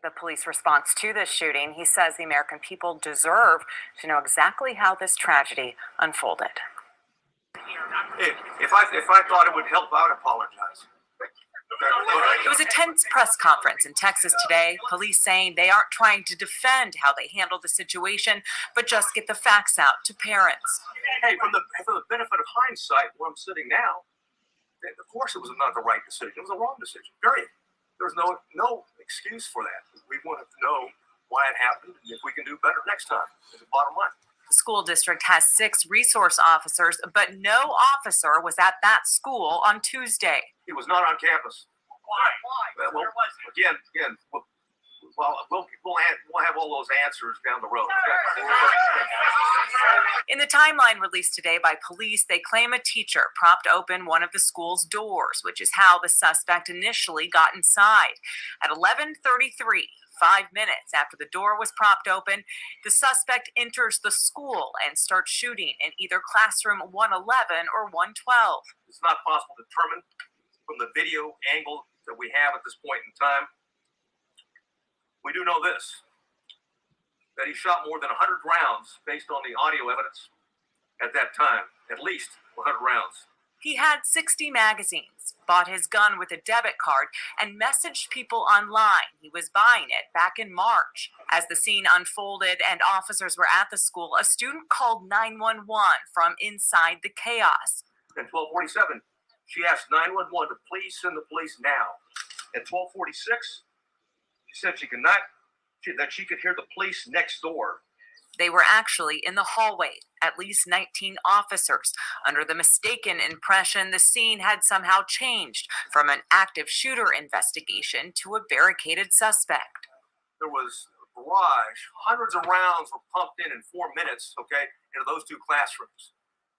the police response to this shooting. He says the American people deserve to know exactly how this tragedy unfolded. If I thought it would help, I would apologize. It was a tense press conference in Texas today. Police saying they aren't trying to defend how they handled the situation, but just get the facts out to parents. Hey, for the benefit of hindsight, where I'm sitting now, of course it was not the right decision. It was a wrong decision, period. There's no excuse for that. We want to know why it happened and if we can do better next time. Is the bottom line. The school district has 6 resource officers, but no officer was at that school on Tuesday. He was not on campus. Why? Well, again, we'll have all those answers down the road. In the timeline released today by police, they claim a teacher propped open one of the school's doors, which is how the suspect initially got inside. At 11:33, 5 minutes after the door was propped open, the suspect enters the school and starts shooting in either classroom 111 or 112. It's not possible to determine from the video angle that we have at this point in time. We do know this, that he shot more than 100 rounds based on the audio evidence at that time, at least 100 rounds. He had 60 magazines, bought his gun with a debit card, and messaged people online he was buying it back in March. As the scene unfolded and officers were at the school, a student called 911 from inside the chaos. At 12:47, she asked 911 to please send the police now. At 12:46, she said that she could hear the police next door. They were actually in the hallway, at least 19 officers, under the mistaken impression the scene had somehow changed from an active shooter investigation to a barricaded suspect. There was a barrage. Hundreds of rounds were pumped in 4 minutes, into those 2 classrooms.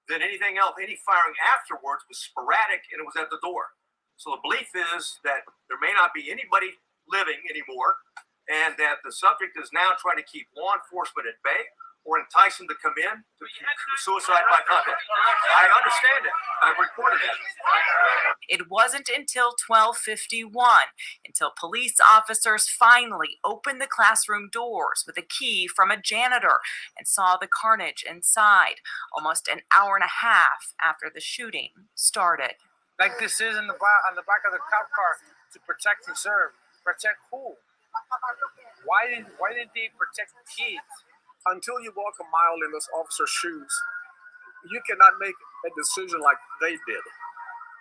Then anything else, any firing afterwards was sporadic, and it was at the door. So the belief is that there may not be anybody living anymore, and that the subject is now trying to keep law enforcement at bay or entice them to come in to suicide by contact. I understand it. I reported that. It wasn't until 12:51 until police officers finally opened the classroom doors with a key from a janitor and saw the carnage inside, almost an hour and a half after the shooting started. Like this is on the back of the cop car to protect and serve. Protect who? Why didn't they protect kids? Until you walk a mile in those officers' shoes, you cannot make a decision like they did.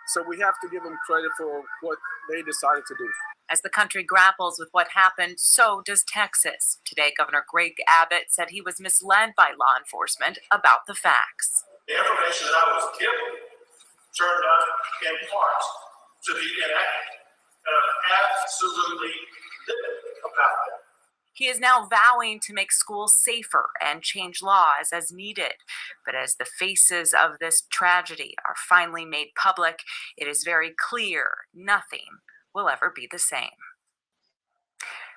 So we have to give them credit for what they decided to do. As the country grapples with what happened, so does Texas. Today, Governor Greg Abbott said he was misled by law enforcement about the facts. The information that I was given turned out in part to be inaccurate. And I'm absolutely livid about that. He is now vowing to make schools safer and change laws as needed. But as the faces of this tragedy are finally made public, it is very clear nothing will ever be the same.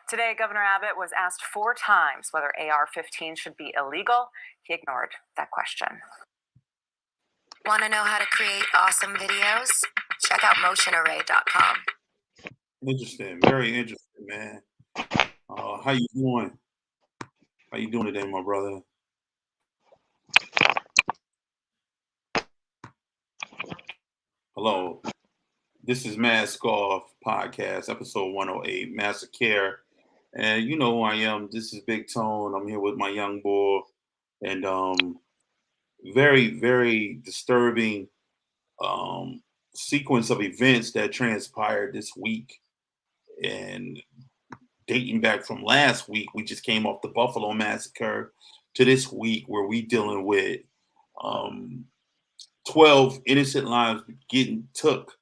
Today, Governor Abbott was asked 4 times whether AR-15 should be illegal. He ignored that question. Want to know how to create awesome videos? Check out motionarray.com. Interesting. Very interesting, man. How you doing? How you doing today, my brother? Hello. This is Mask Off Podcast, episode 108, Massacre. And you know who I am. This is Big Tone. I'm here with my young boy. And very, very disturbing sequence of events that transpired this week. And dating back from last week, we just came off the Buffalo Massacre to this week where we dealing with 12 innocent lives getting took,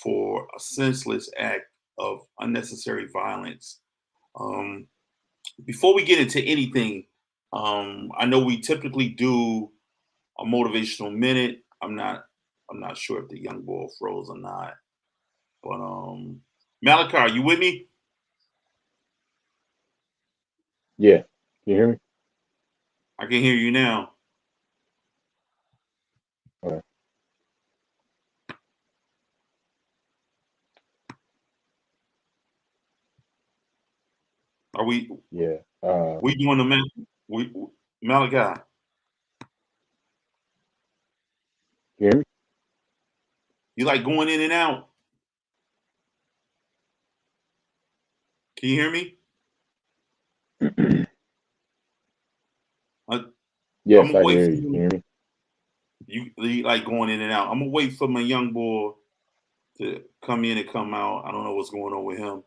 for a senseless act of unnecessary violence. Before we get into anything, I know we typically do a motivational minute. I'm not sure if the young boy froze or not, but Malachi, are you with me? Yeah. Can you hear me? I can hear you now. All right. Are we Yeah. we doing we Malachi? You hear You like going in and out? Can you hear me? me? I, I'm Yes, gonna I can wait hear for you. Can you you. hear me? You like going in and out. I'm gonna wait for my young boy to come in and come out. I don't know what's going on with him,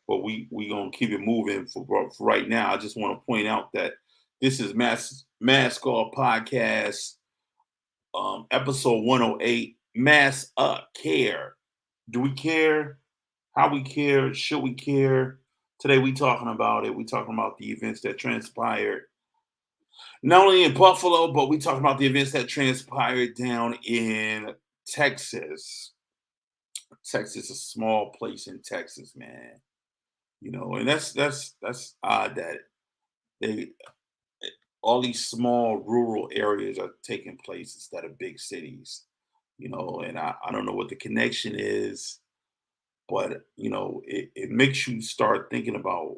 but we gonna keep it moving for right now. I just want to point out that this is Mask Off Podcast, episode 108. Mass Care. Do we care? How we care? Should we care? Today we talking about it. We talking about the events that transpired not only in Buffalo, but we talking about the events that transpired down in Texas. Texas, a small place in Texas, man. You know, and that's odd that they all these small rural areas are taking place instead of big cities. You know, and I don't know what the connection is, but you know, it makes you start thinking about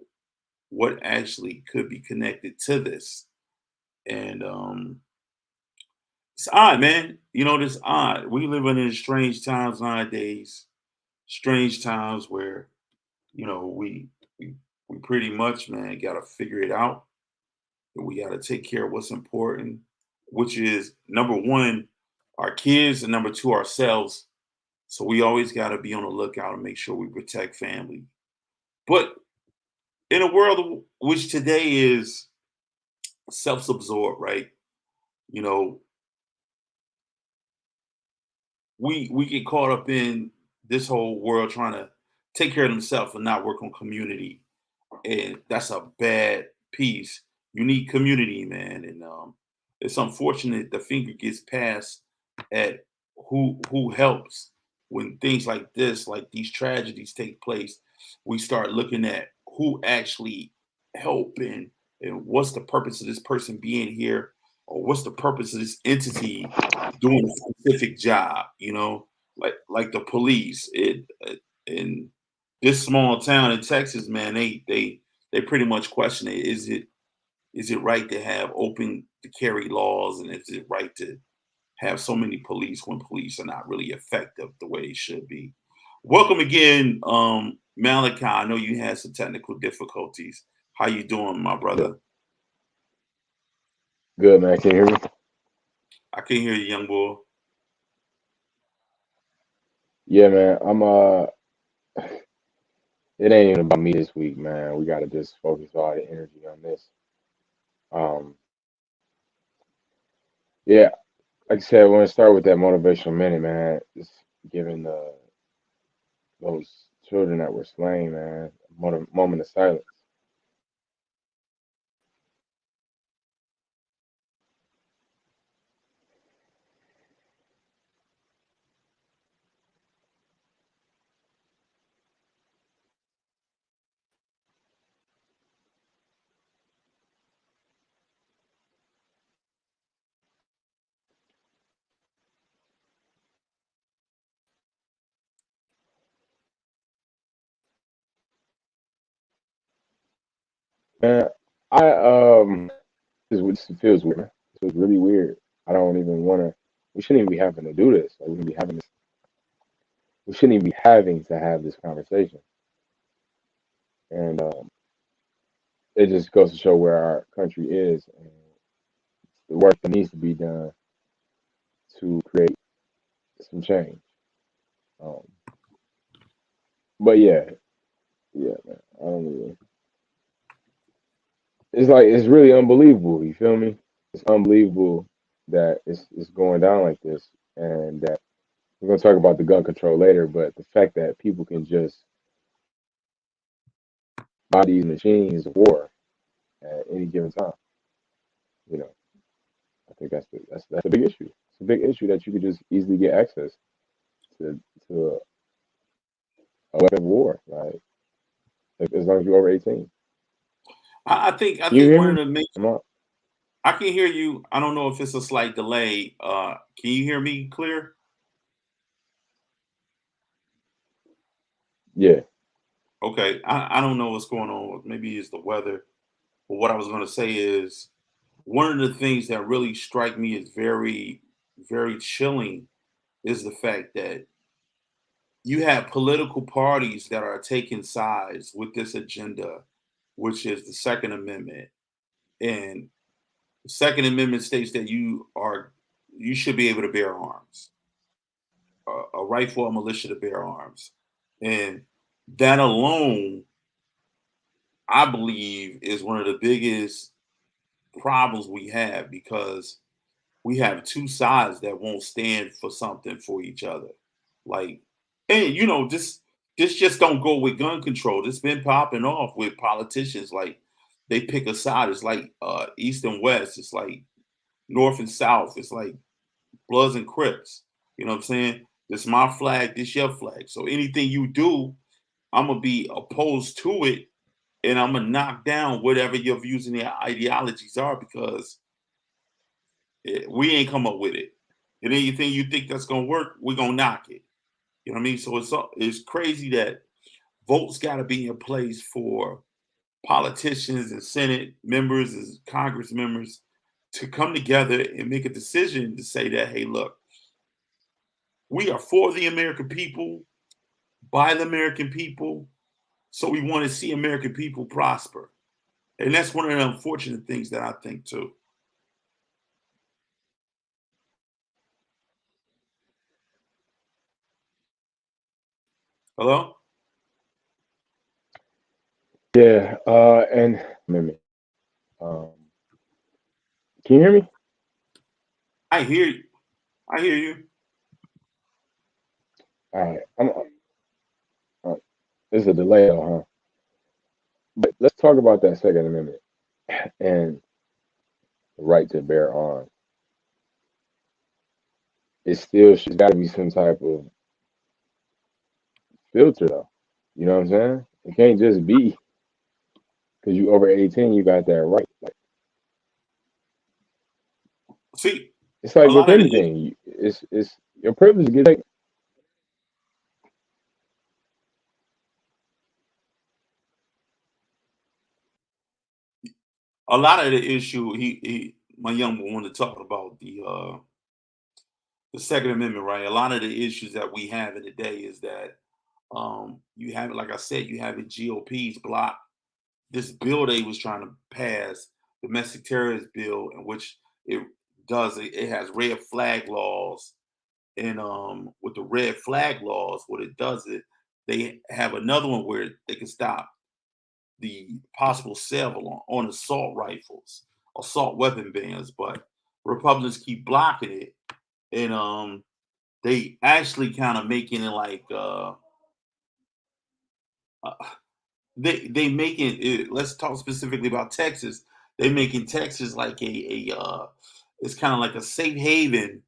what actually could be connected to this. And it's odd, man. You know, it's odd. We living in strange times nowadays. Strange times where, you know, we pretty much, man, gotta figure it out. And we gotta take care of what's important, which is number one, our kids, and number two, ourselves. So we always gotta be on the lookout and make sure we protect family. But in a world which today is self-absorbed, right? You know, we get caught up in this whole world trying to take care of themselves and not work on community, and that's a bad piece. You need community, man, and it's unfortunate the finger gets passed at who helps when things like this, like these tragedies, take place. We start looking at who actually help and what's the purpose of this person being here, or what's the purpose of this entity doing a specific job. You know, like the police. In this small town in Texas, man, they pretty much question it. Is it right to have open to carry laws, and is it right to have so many police when police are not really effective the way they should be? Welcome again, Malachi. I know you had some technical difficulties. How you doing, my Yeah. brother? Good, man. Can you hear me? I can hear you, young boy. Yeah, man. It ain't even about me this week, man. We gotta just focus all the energy on this. Um, yeah, like I said, I want to start with that motivational minute, man. Just giving those children that were slain, man, a moment of silence. Man, I this feels weird. Man. This feels really weird. I don't even want to. We shouldn't even be having to do this. Like, we shouldn't be having this. We shouldn't even be having to have this conversation. And it just goes to show where our country is and the work that needs to be done to create some change. Um, but yeah, man. I don't even. It's like it's really unbelievable. You feel me? It's unbelievable that it's going down like this, and that we're gonna talk about the gun control later. But the fact that people can just buy these machines of war at any given time, you know, I think that's a big issue. It's a big issue that you could just easily get access to a weapon of war, like as long as you're over 18. I Can you think hear one of me? the main. Am I? I can hear you. I don't know if it's a slight delay. Can you hear me clear? Yeah. Okay, I don't know what's going on. Maybe it's the weather. But what I was going to say is one of the things that really strike me as very, very chilling is the fact that you have political parties that are taking sides with this agenda, which is the Second Amendment. And the Second Amendment states that you should be able to bear arms, a right for a militia to bear arms, and that alone, I believe, is one of the biggest problems we have because we have two sides that won't stand for something for each other. Like, and this just don't go with gun control. It's been popping off with politicians. Like they pick a side. It's like East and West. It's like North and South. It's like Bloods and Crips. You know what I'm saying? This my flag. This your flag. So anything you do, I'm gonna be opposed to it, and I'm gonna knock down whatever your views and your ideologies are because we ain't come up with it. And anything you think that's gonna work, we're gonna knock it. You know what I mean? So it's crazy that votes got to be in place for politicians and Senate members and Congress members to come together and make a decision to say that, hey, look, we are for the American people, by the American people, so we want to see American people prosper. And that's one of the unfortunate things that I think too. Hello? Yeah, and amendment. Um, can you hear me? I hear you. I hear you. All right, there's a delay, though, huh? But let's talk about that Second Amendment and the right to bear arms. It still should got to be some type of filter, though. You know what I'm saying? It can't just be because you over 18, you got that right. Like, See, it's like a with lot of the anything, it's your privilege gets taken. issue my young one wanted to talk about the Second Amendment, right? A lot of the issues that we have in the day is that you have, like I said, you have the GOP's block this bill they was trying to pass, domestic terrorist bill, in which it has red flag laws, and with the red flag laws, what it does is they have another one where they can stop the possible sale on assault rifles, assault weapon bans, but Republicans keep blocking it, and they actually kind of making it like uh, they making it. Let's talk specifically about Texas. They making Texas like it's kind of like a safe haven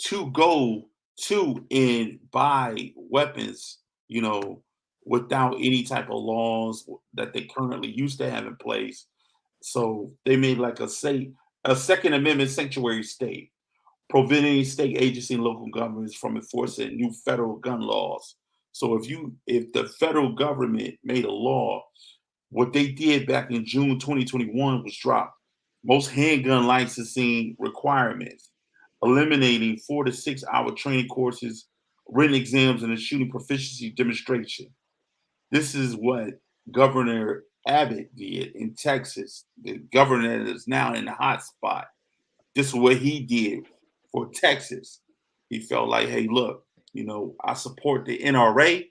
to go to and buy weapons, you know, without any type of laws that they currently used to have in place. So they made like a Second Amendment sanctuary state, preventing state agency and local governments from enforcing new federal gun laws. So if the federal government made a law, what they did back in June 2021 was drop most handgun licensing requirements, eliminating 4 to 6 hour training courses, written exams, and a shooting proficiency demonstration. This is what Governor Abbott did in Texas, the governor that is now in the hot spot. This is what he did for Texas. He felt like, hey, look, I support the NRA.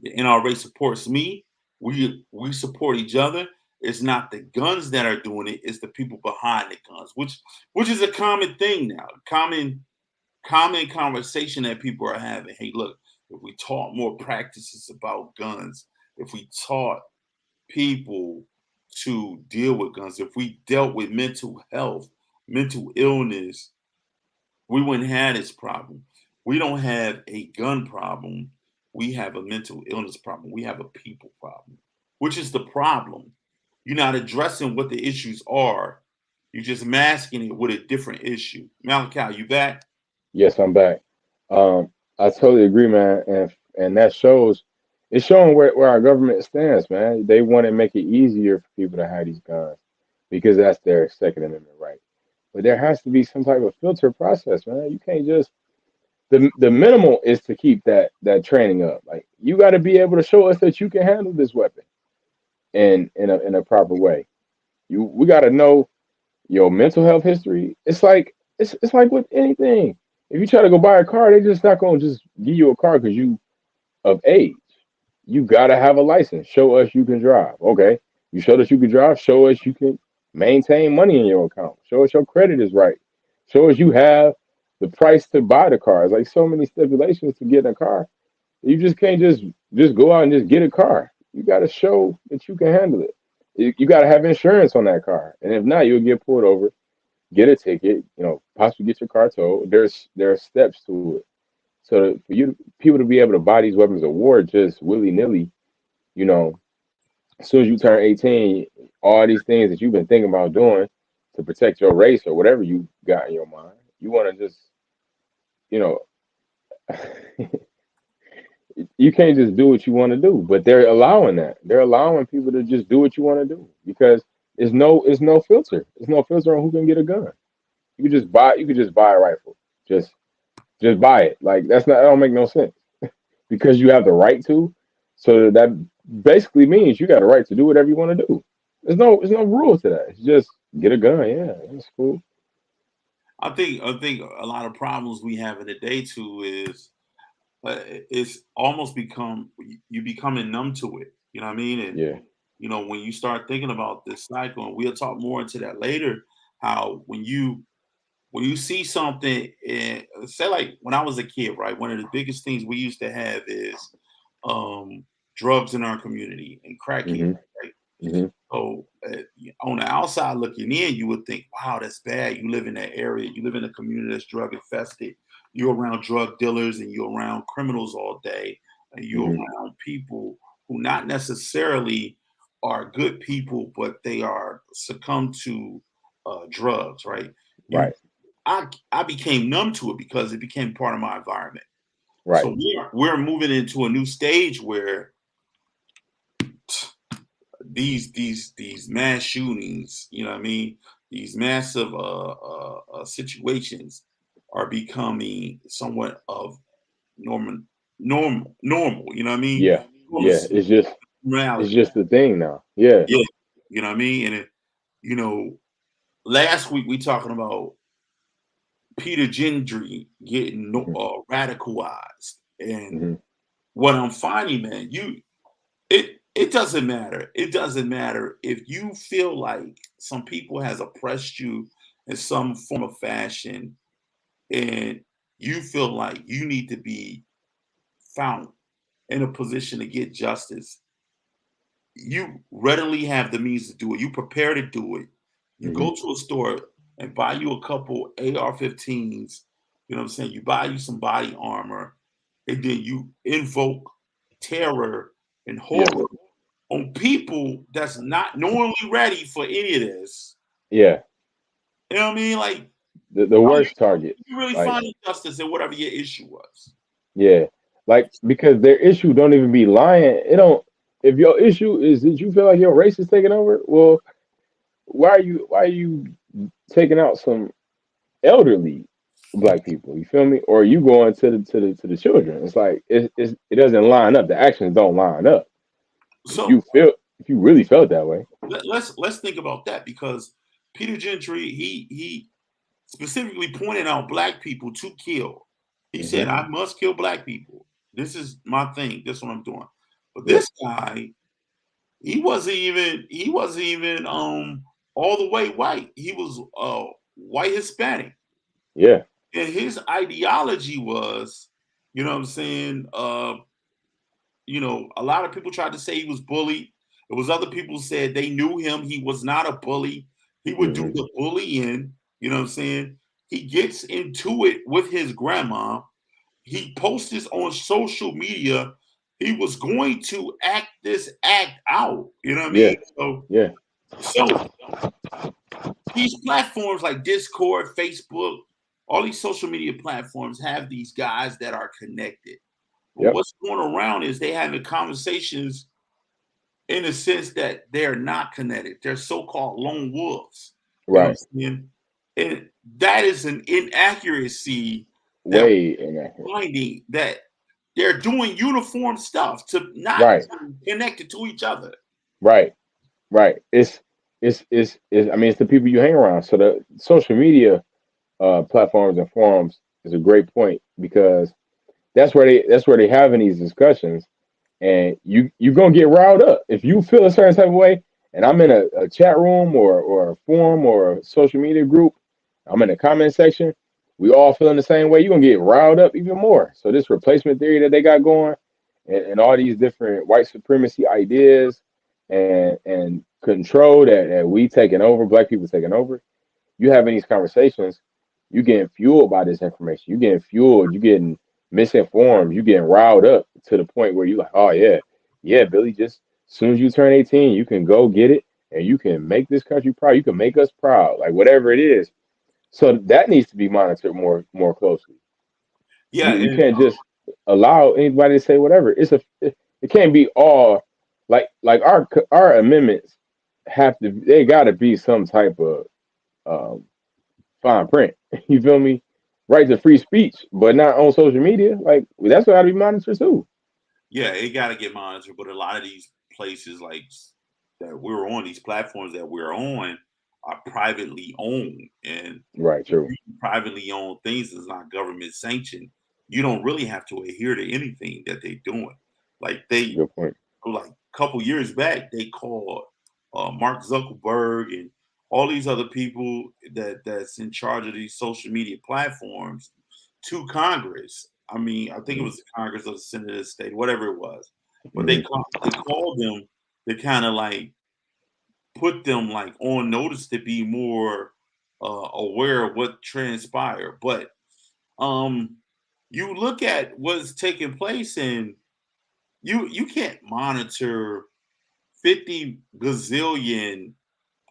The NRA supports me. We support each other. It's not the guns that are doing it; it's the people behind the guns, which is a common thing now. Common conversation that people are having. Hey, look, if we taught more practices about guns, if we taught people to deal with guns, if we dealt with mental health, mental illness, we wouldn't have this problem. We don't have a gun problem. We have a mental illness problem. We have a people problem, which is the problem. You're not addressing what the issues are. You're just masking it with a different issue. Malachi, you back? Yes, I'm back. I totally agree, man, and that shows it's showing where our government stands, man. They want to make it easier for people to have these guns because that's their Second Amendment right. But there has to be some type of filter process, man. You can't just the minimal is to keep that training up. Like you got to be able to show us that you can handle this weapon in a proper way. We got to know your mental health history. It's like with anything. If you try to go buy a car, they just not gonna just give you a car because you of age. You gotta have a license. Show us you can drive. Okay. You showed us you can drive. Show us you can maintain money in your account. Show us your credit is right. Show us you have the price to buy the car. It's like so many stipulations to get in a car. You just can't just go out and just get a car. You gotta show that you can handle it. You gotta have insurance on that car. And if not, you'll get pulled over, get a ticket, possibly get your car towed. There are steps to it. So for people to be able to buy these weapons of war just willy nilly, you know, as soon as you turn 18, all these things that you've been thinking about doing to protect your race or whatever you got in your mind, you want to just, you know, you can't just do what you want to do. But they're allowing that. They're allowing people to just do what you want to do because it's no filter. There's no filter on who can get a gun. You could just buy a rifle. Just buy it. Like that don't make no sense because you have the right to. So that basically means you got a right to do whatever you want to do. There's no rule to that. It's just get a gun. Yeah, that's cool. I think a lot of problems we have in the day too is it's almost you becoming numb to it. You know what I mean? And Yeah. When you start thinking about this cycle, and we'll talk more into that later, how when you see something, say like when I was a kid, right? One of the biggest things we used to have is drugs in our community and cracking. Right? Mm-hmm. So on the outside looking in, you would think, wow, that's bad. You live in that area. You live in a community that's drug infested. You're around drug dealers and you're around criminals all day. And you're around people who not necessarily are good people, but they are succumbed to drugs, right? Right. I became numb to it because it became part of my environment. Right. So we're moving into a new stage where these mass shootings, you know what I mean? These massive situations are becoming somewhat of normal, you know what I mean? Yeah. Yeah. It's just the thing now. Yeah. Yeah. You know what I mean? And last week we talking about Peter Gentry getting radicalized, and what I'm finding, man, it doesn't matter. It doesn't matter if you feel like some people has oppressed you in some form of fashion, and you feel like you need to be found in a position to get justice. You readily have the means to do it. You prepare to do it. You go to a store and buy you a couple AR-15s, you know what I'm saying? You buy you some body armor, and then you invoke terror and horror on people that's not normally ready for any of this. Yeah. You know what I mean? Like the worst target. You really find justice in whatever your issue was. Yeah. Like because their issue don't even be lying. If your issue is that you feel like your race is taking over, well, why are you taking out some elderly black people? You feel me? Or are you going to the children? It's like it doesn't line up. The actions don't line up. So if you really felt that way. Let's think about that, because Peter Gentry, he specifically pointed out black people to kill. He said, I must kill black people. This is my thing. This is what I'm doing. But this guy, he wasn't even all the way white. He was white Hispanic. Yeah. And his ideology was, you know what I'm saying? A lot of people tried to say he was bullied. There was other people who said they knew him. He was not a bully. He would do the bullying. You know what I'm saying? He gets into it with his grandma. He posts this on social media. He was going to act this act out. You know what I mean? So these platforms like Discord, Facebook, all these social media platforms have these guys that are connected. But Yep. what's going around is they having conversations in the sense that they're not kinetic. They're so-called lone wolves. You know what Right. I'm saying? And that is an inaccuracy that Way inaccurate. we're finding, that they're doing uniform stuff to not Right. be connected to each other. Right. Right. I mean, it's the people you hang around. So the social media platforms and forums is a great point because that's where they having these discussions, and you gonna get riled up if you feel a certain type of way. And I'm in a chat room or a forum or a social media group. I'm in the comment section. We all feeling the same way. You're gonna get riled up even more. So this replacement theory that they got going, and all these different white supremacy ideas and control that we taking over, black people taking over. You having these conversations, you getting fueled by this information. You getting fueled. You getting misinformed. You getting riled up to the point where you like, oh yeah, Billy. Just as soon as you turn 18, you can go get it, and you can make this country proud. You can make us proud, like whatever it is. So that needs to be monitored more closely. Yeah, You and can't just allow anybody to say whatever. It can't be all like our amendments have to. They got to be some type of um, fine print. You feel me? Right to free speech, but not on social media. Like that's got to be monitored too. yeah, it got to get monitored. But a lot of these places, like that we're on, these platforms that we're on, are privately owned, and Right. if True. you privately own things that's not government sanctioned, you don't really have to adhere to anything that they're doing. Like Good point. like a couple years back, they called Mark Zuckerberg and all these other people that's in charge of these social media platforms to Congress. I mean, I think it Hmm. was the Congress or the Senate of the state, whatever it was. But Hmm. they called them to kind of like put them like on notice to be more aware of what transpired. But um, you look at what's taking place, and you can't monitor 50 gazillion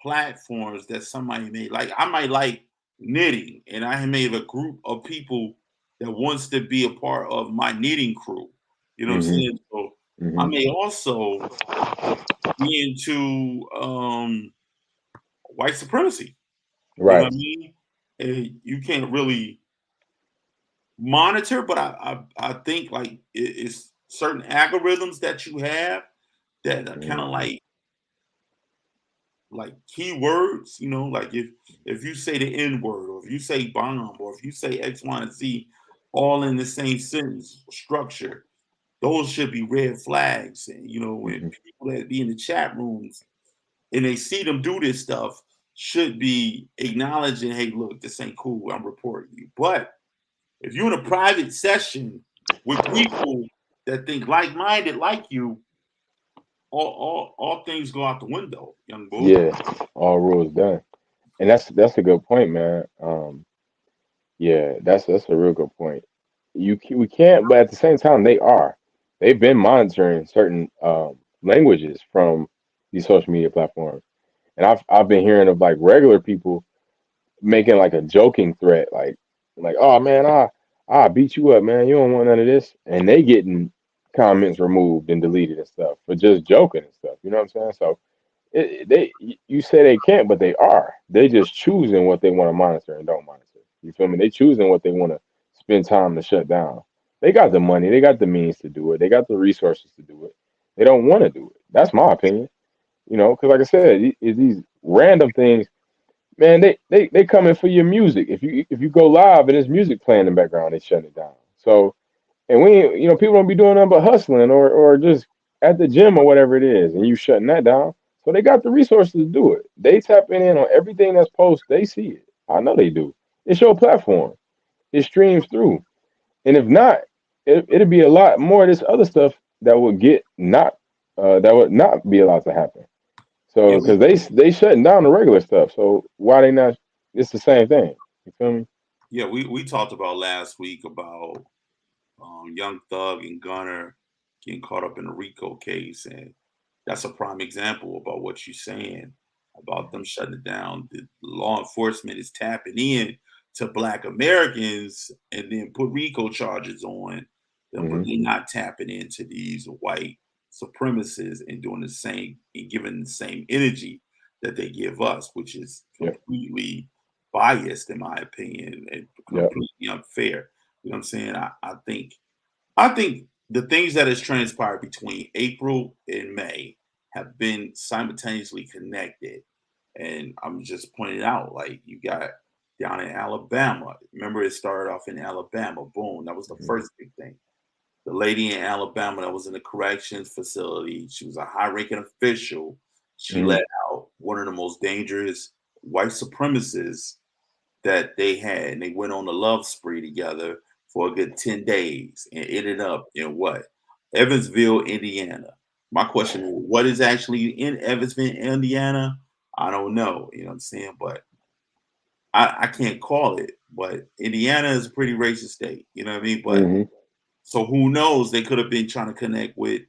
platforms that somebody made. Like I might like knitting, and I made a group of people that wants to be a part of my knitting crew. You know what I'm Hmm. saying? So I Hmm. may also be into white supremacy. You know what Right. I mean? And you can't really monitor, but I think like it's certain algorithms that you have that are kind Hmm. of like keywords, like if you say the N word, or if you say bomb, or if you say X, Y, and Z, all in the same sentence structure, those should be red flags. And when Hmm. people that be in the chat rooms and they see them do this stuff, should be acknowledging, hey, look, this ain't cool. I'm reporting you. But if you're in a private session with people that think like-minded like you, all things go out the window, young boy. Yeah. All rules done. And that's a good point, man. Yeah, that's a real good point. We can't, but at the same time, they've been monitoring certain languages from these social media platforms, and I've been hearing of like regular people making like a joking threat, like oh man, I beat you up, man. You don't want none of this, and they getting comments removed and deleted and stuff for just joking and stuff. You know what I'm saying? So you say they can't, but they are. They just choosing what they want to monitor and don't monitor. You feel me? They choosing what they want to spend time to shut down. They got the money, they got the means to do it, they got the resources to do it. They don't want to do it. That's my opinion. Because like I said, these random things, man. They coming for your music. If you go live and there's music playing in the background, they shut it down. So and we, people don't be doing nothing but hustling or just at the gym or whatever it is, and you shutting that down. So they got the resources to do it. They tapping in on everything that's posted. They see it. I know they do. It's your platform. It streams through. And if not, it'll be a lot more of this other stuff that would not be allowed to happen. Yeah, So because they shutting down the regular stuff. So why they not? It's the same thing. You feel me? we talked about last week about Young Thug and Gunner getting caught up in the RICO case, and that's a prime example about what you're saying about them shutting it down. The law enforcement is tapping in to Black Americans and then put RICO charges on but Hmm. they're not tapping into these white supremacists and doing the same and giving the same energy that they give us, which is Yep. completely biased in my opinion and Yep. completely unfair. You know what I'm saying? I think the things that has transpired between April and May have been simultaneously connected. And I'm just pointing out, like you got down in Alabama. Remember, it started off in Alabama. Boom, that was the Mhm. first big thing. The lady in Alabama that was in the corrections facility, she was a high-ranking official. She Mhm. let out one of the most dangerous white supremacists that they had, and they went on a love spree together for a good 10 days and ended up in what? Evansville, Indiana. My question is, what is actually in Evansville, Indiana? I don't know. You know what I'm saying? But I can't call it. But Indiana is a pretty racist state. You know what I mean? But Mhm. so who knows? They could have been trying to connect with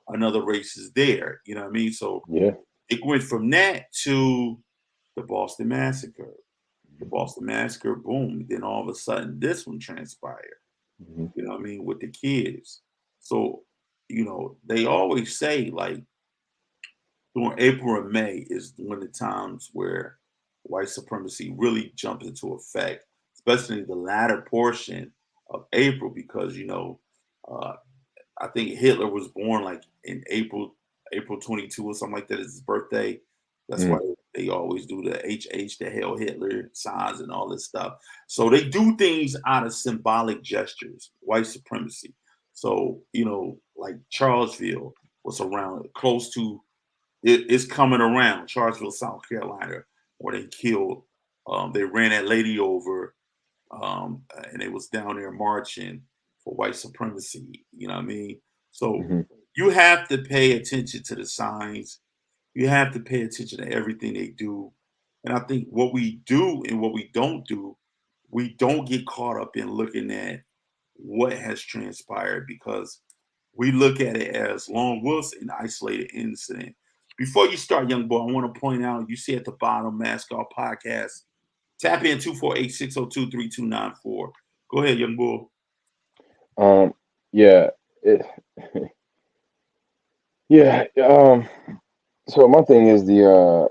another racist there. You know what I mean? So Yeah. it went from that to the Boston Massacre. The Boston Massacre, boom. Then all of a sudden, this one transpired. Mhm. You know what I mean? With the kids. So, they always say like during April and May is one of the times where white supremacy really jumps into effect, especially the latter portion of April, because uh, I think Hitler was born like in April 22 or something like that is his birthday. That's why Mhm. they always do the HH to Hail Hitler signs and all this stuff. So they do things out of symbolic gestures, white supremacy. So, like Charlottesville was around close to it's coming around, Charlottesville, South Carolina, where they ran that lady over, and they was down there marching for white supremacy. You know what I mean? So Mhm. you have to pay attention to the signs. You have to pay attention to everything they do. And I think what we do and what we don't do, we don't get caught up in looking at what has transpired because we look at it as Lone Wolf's an isolated incident. Before you start, young boy, I want to point out you see at the bottom, Mascot Podcast. Tap in 248-602-3294. Go ahead, young bull. Yeah. It, yeah. So my thing is the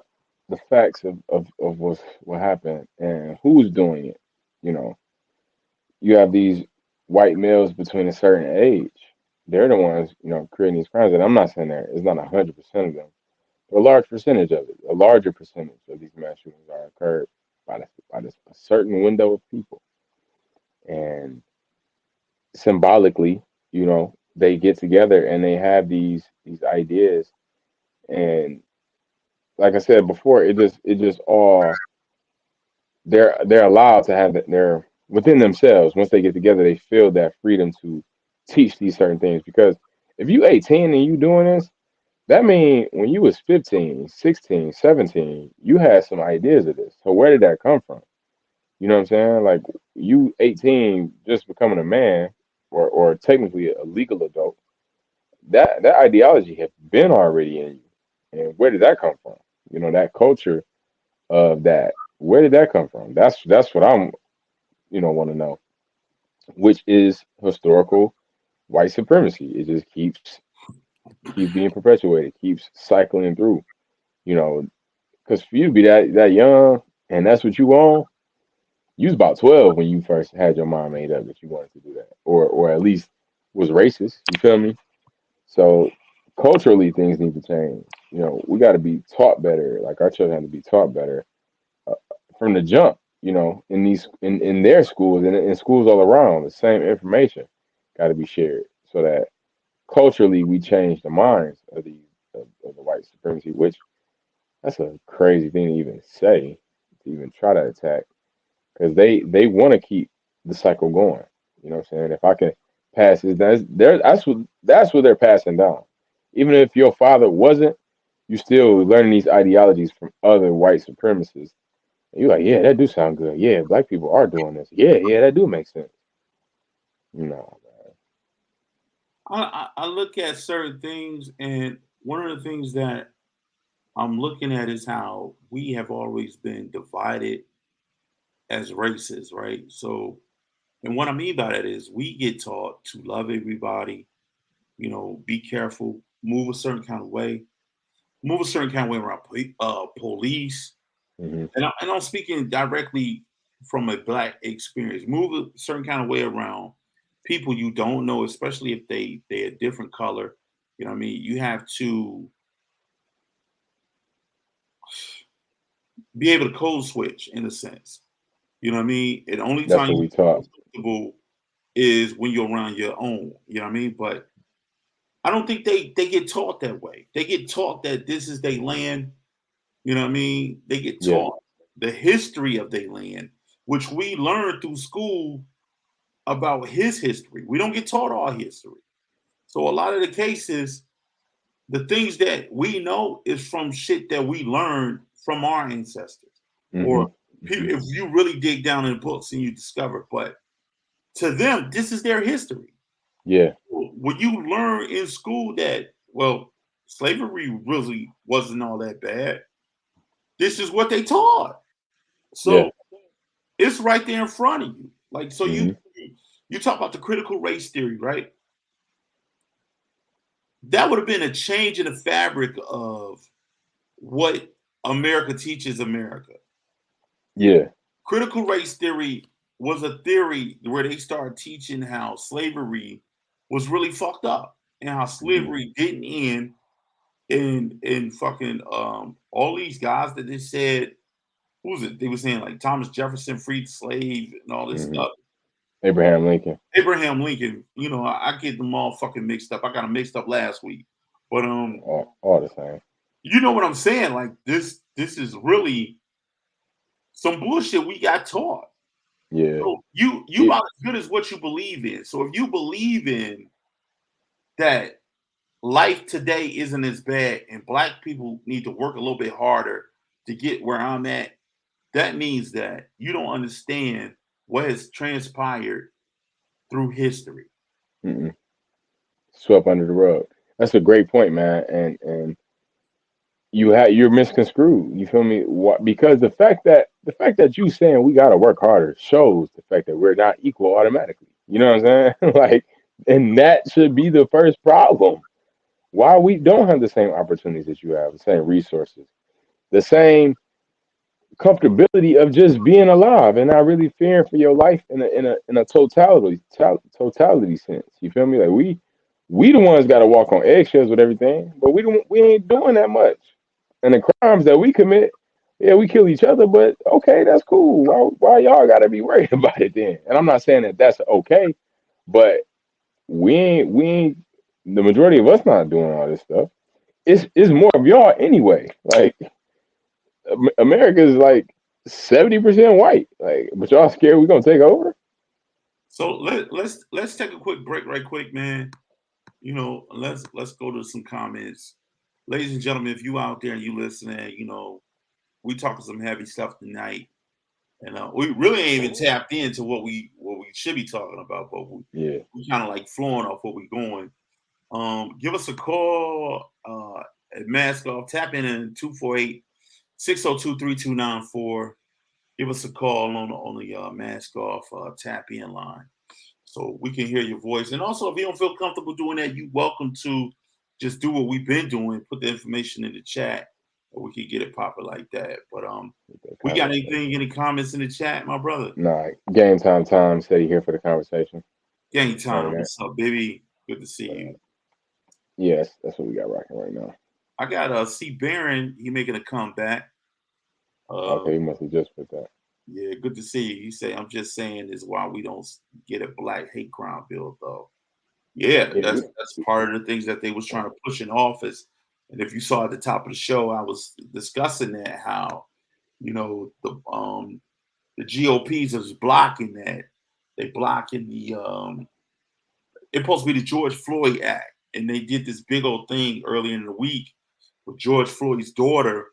facts of what happened and who's doing it. You know, you have these white males between a certain age. They're the ones, creating these crimes. And I'm not saying that it's not 100% of them, but a large percentage of it, a larger percentage of these mass shootings are occurred by this a certain window of people. And symbolically, they get together and they have these ideas. And like I said before, it just all they're allowed to have it. They're within themselves. Once they get together, they feel that freedom to teach these certain things. Because if you 18 and you doing this, that mean when you was 15, 16, 17, you had some ideas of this. So where did that come from? You know what I'm saying? Like you 18 just becoming a man or technically a legal adult, that ideology had been already in you. And where did that come from? That culture of that. Where did that come from? That's what I'm want to know, which is historical white supremacy. It just keeps being perpetuated, keeps cycling through. You know, because for you to be that young and that's what you want, you was about 12 when you first had your mind made up that you wanted to do that, or at least was racist. You feel me? So culturally, things need to change. We got to be taught better. Like our children have to be taught better uh, from the jump. In their schools and in schools all around, the same information got to be shared so that culturally we change the minds of the white supremacy. Which that's a crazy thing to even say, to even try to attack, because they want to keep the cycle going. You know what I'm saying? If I can pass this, that's what they're passing down. Even if your father wasn't, you still learning these ideologies from other white supremacists. And you're like, yeah, that do sound good. Yeah, black people are doing this. Yeah, yeah, that do make sense. No, I look at certain things, and one of the things that I'm looking at is how we have always been divided as races, right? So And what I mean by that is we get taught to love everybody, be careful, move a certain kind of way, move a certain kind of way around police. Hmm. And I'm speaking directly from a black experience. Move a certain kind of way around people you don't know, especially if they're a different color. You know what I mean? You have to be able to code switch in a sense. You know what I mean? And the only That's time what you we taught. comfortable is when you're around your own. You know what I mean? But I don't think they get taught that way. They get taught that this is their land. You know what I mean? They get Yeah. taught the history of their land, which we learn through school about his history. We don't get taught our history. So a lot of the cases, the things that we know is from shit that we learned from our ancestors. Hmm. Or if you really dig down in books and you discover, but to them, this is their history. Yeah. When you learn in school that, well, slavery really wasn't all that bad, this is what they taught. Yeah. So it's right there in front of you. Like, so Hmm. you talk about the critical race theory, right? That would have been a change in the fabric of what America teaches America. Yeah. Critical race theory was a theory where they started teaching how slavery was really fucked up and how slavery didn't end in fucking all these guys that they said, who was it? They were saying like Thomas Jefferson freed the slave and all this Hmm. stuff. Abraham Lincoln. Abraham Lincoln, I get them all fucking mixed up. I got them mixed up last week. But All the same. you know what I'm saying? Like this is really some bullshit we got taught. Yeah. So you It, about as good as what you believe in. So if you believe in that life today isn't as bad and black people need to work a little bit harder to get where I'm at, that means that you don't understand what has transpired through history. mm-mm. Swept under the rug. That's a great point, man. And you're misconstrued. You feel me? What? Because the fact that you saying we gotta work harder shows the fact that we're not equal automatically. You know what I'm saying? Like, and that should be the first problem. Why we don't have the same opportunities that you have, the same resources, the same comfortability of just being alive and not really fearing for your life in a totality sense. You feel me? Like we the ones got to walk on eggshells with everything, but we ain't doing that much. And the crimes that we commit, yeah, we kill each other, but okay, that's cool. Why y'all got to be worried about it then? And I'm not saying that that's okay, but we ain't the majority of us not doing all this stuff. It's more of y'all anyway. Like America is like 70% white. Like, but y'all scared we gonna take over? So let's take a quick break right quick, man. Let's go to some comments. Ladies and gentlemen, if you out there and you listening, we talking some heavy stuff tonight. And we really ain't even tapped into what we should be talking about, but Yeah. we kind of like flowing off what we going. Give us a call at Mask Off. Tap in 248-602-3294. Give us a call on the Mask Off tap in line so we can hear your voice. And also, if you don't feel comfortable doing that, you're welcome to just do what we've been doing. Put the information in the chat, or we can get it popping like that. But we got anything, any comments in the chat, my brother? Nah, game time said he here for the conversation. Gang time, Right. what's up, baby? Good to see you. Yes, that's what we got rocking right now. I got C Baron. He making a comeback. Okay, he must have just put that. Yeah, good to see you. You say I'm just saying is why we don't get a black hate crime bill though. Yeah, that's part of the things that they was trying to push in office. And if you saw at the top of the show, I was discussing that how the GOPs is blocking that. They blocking the it's supposed to be the George Floyd Act, and they did this big old thing earlier in the week with George Floyd's daughter,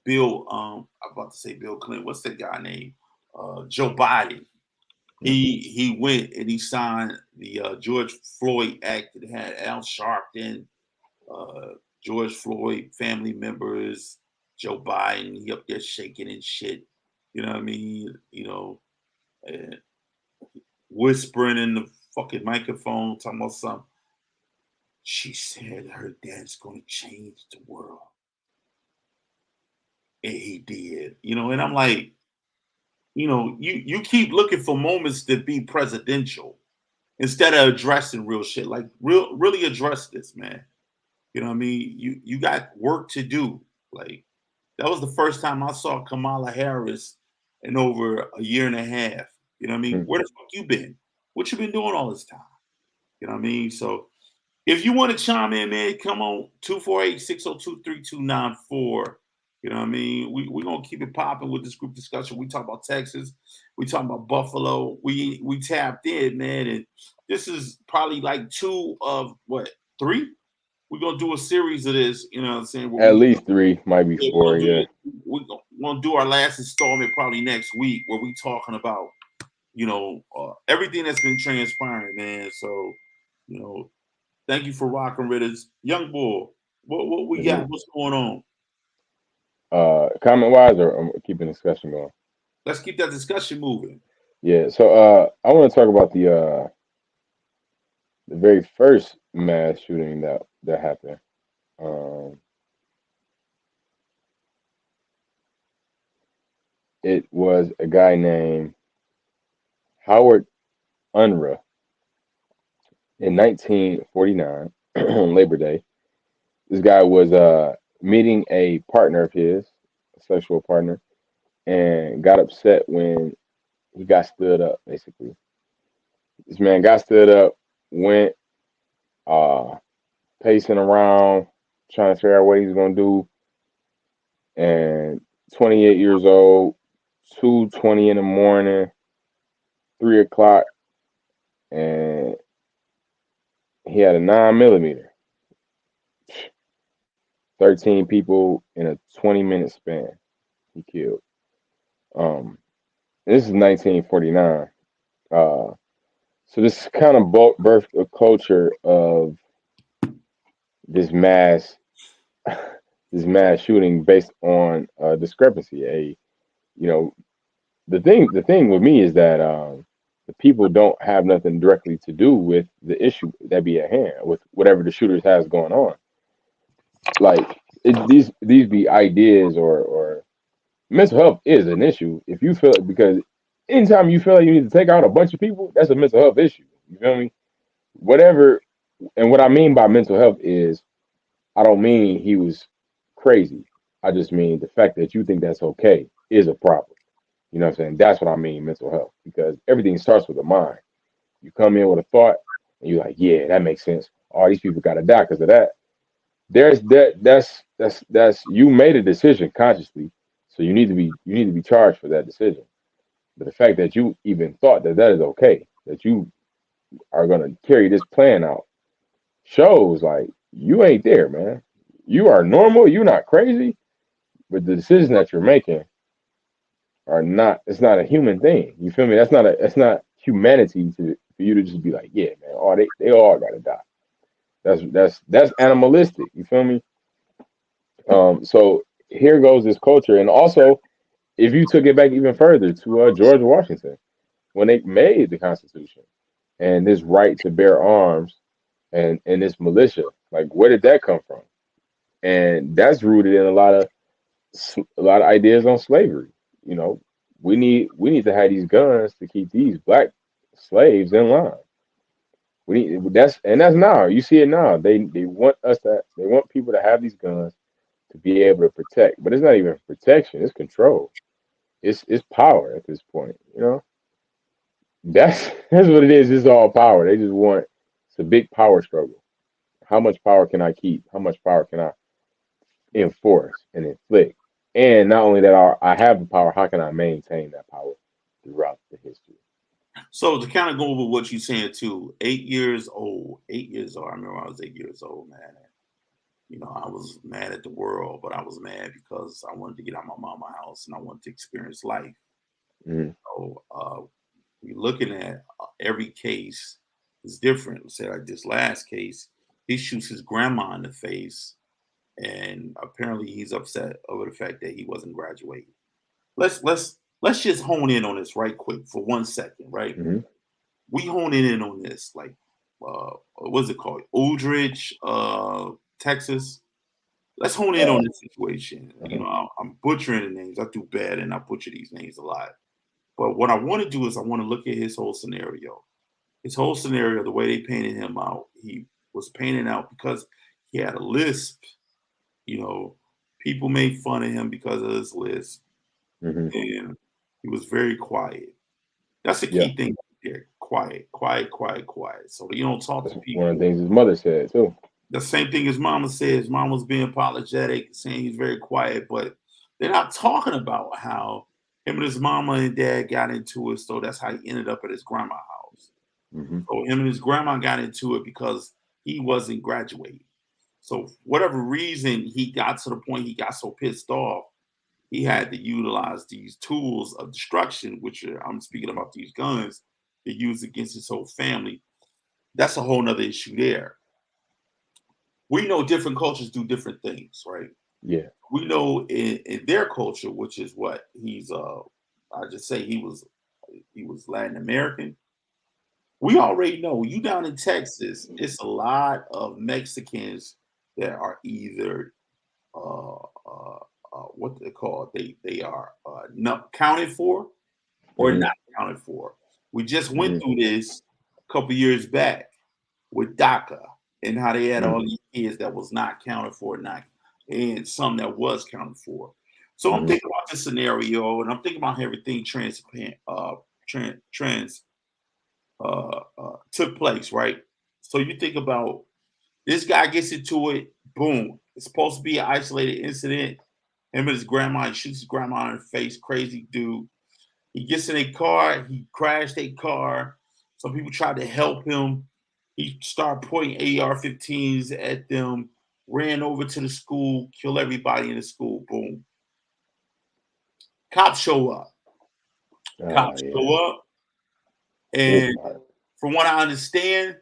Bill. I'm about to say Bill Clinton. What's that guy name? Joe Biden. He went and he signed the George Floyd Act that had Al Sharpton, George Floyd family members, Joe Biden. He up there shaking and shit. You know what I mean? And whispering in the fucking microphone, talking about something. She said her dad's going to change the world. And he did, and I'm like, you keep looking for moments to be presidential instead of addressing real shit. Like, really address this, man. You know what I mean? You got work to do. Like, that was the first time I saw Kamala Harris in over a year and a half. You know what I mean? Where the fuck you been? What you been doing all this time? You know what I mean? So if you want to chime in, man, come on, 248-602-3294. You know what I mean? We're going to keep it popping with this group discussion. We talk about Texas. We talk about Buffalo. We tapped in, man. And this is probably like 2 of, 3? We're going to do a series of this, you know what I'm saying? At least 3, might be 4, yeah. We're going to do our last installment probably next week where we talking about, everything that's been transpiring, man. So, thank you for rocking with us. Young boy, what we got? What's going on? Comment-wise, or I'm keeping the discussion going? Let's keep that discussion moving. Yeah, so I want to talk about the very first mass shooting that happened. It was a guy named Howard Unruh in 1949, Labor Day. This guy was meeting a partner of his, a sexual partner, and got upset when he got stood up, basically. This man got stood up, went pacing around, trying to figure out what he's going to do. And 28 years old, 2:20 in the morning, 3 o'clock, and he had a 9mm. 13 people in a 20-minute span he killed. This is 1949. So this kind of birthed a culture of this mass shooting based on discrepancy. The thing with me is that the people don't have nothing directly to do with the issue that be at hand, with whatever the shooters has going on. Like, these be ideas or mental health is an issue if you feel, because anytime you feel like you need to take out a bunch of people, that's a mental health issue. You feel me? Whatever. And what I mean by mental health is, I don't mean he was crazy. I just mean the fact that you think that's okay is a problem. You know what I'm saying? That's what I mean, mental health, because everything starts with the mind. You come in with a thought and you're like, yeah, that makes sense. All these people got to die because of that. That's you made a decision consciously, so you need to be charged for that decision. But the fact that you even thought that is okay, that you are gonna carry this plan out, shows like you ain't there, man. You are normal. You're not crazy, but the decisions that you're making are not. It's not a human thing. You feel me? That's not humanity for you to just be like, yeah, man. Oh, they all gotta die. That's animalistic. You feel me? So here goes this culture, and also, if you took it back even further to George Washington, when they made the Constitution and this right to bear arms and this militia, like, where did that come from? And that's rooted in a lot of ideas on slavery. We need to have these guns to keep these black slaves in line. That's now. You see it now. They want people to have these guns to be able to protect, but it's not even protection. It's control. It's power at this point. That's what it is. It's all power. They just want, it's a big power struggle. How much power can I keep? How much power can I enforce and inflict? And not only that, I have the power, how can I maintain that power throughout the history? So to kind of go over what you're saying too, 8 years old. I remember I was 8 years old, man. I was mad at the world, but I was mad because I wanted to get out of my mama's house and I wanted to experience life. Mm-hmm. So you're looking at every case is different. Say like this last case, he shoots his grandma in the face, and apparently he's upset over the fact that he wasn't graduating. Let's just hone in on this right quick for 1 second, right? Mm-hmm. we honing in on this, like, what's it called? Aldridge, Texas. Let's hone in on this situation. You know, I'm butchering the names. I do bad and I butcher these names a lot. But what I want to do is I want to look at his whole scenario. His whole scenario, the way they painted him out, he was painted out because he had a lisp. You know, people made fun of him because of his lisp. And he was very quiet. That's the key thing there. Quiet. So you don't talk to people. One of the things his mother said too. The same thing his mama said. His mom was being apologetic, saying he's very quiet, but they're not talking about how him and his mama and dad got into it. So that's how he ended up at his grandma's house. So him and his grandma got into it because he wasn't graduating. So whatever reason he got to the point he got so pissed off, he had to utilize these tools of destruction, which I'm speaking about these guns, to use against his whole family. That's a whole nother issue there. We know different cultures do different things, right? Yeah. We know in their culture, which is what he's I just say he was Latin American. We already know you down in Texas, it's a lot of Mexicans that are either what they call they are not counted for or not counted for. We just went through this a couple years back with DACA and how they had all these kids that was not counted for, and some that was counted for. So I'm thinking about this scenario, and I'm thinking about everything took place, right? So you think about this guy gets into it, boom. It's supposed to be an isolated incident. Him and his grandma, he shoots his grandma in the face, crazy dude. He gets in a car, he crashed a car. Some people tried to help him. He started pointing AR-15s at them, ran over to the school, killed everybody in the school, boom. Cops show up. And from what I understand,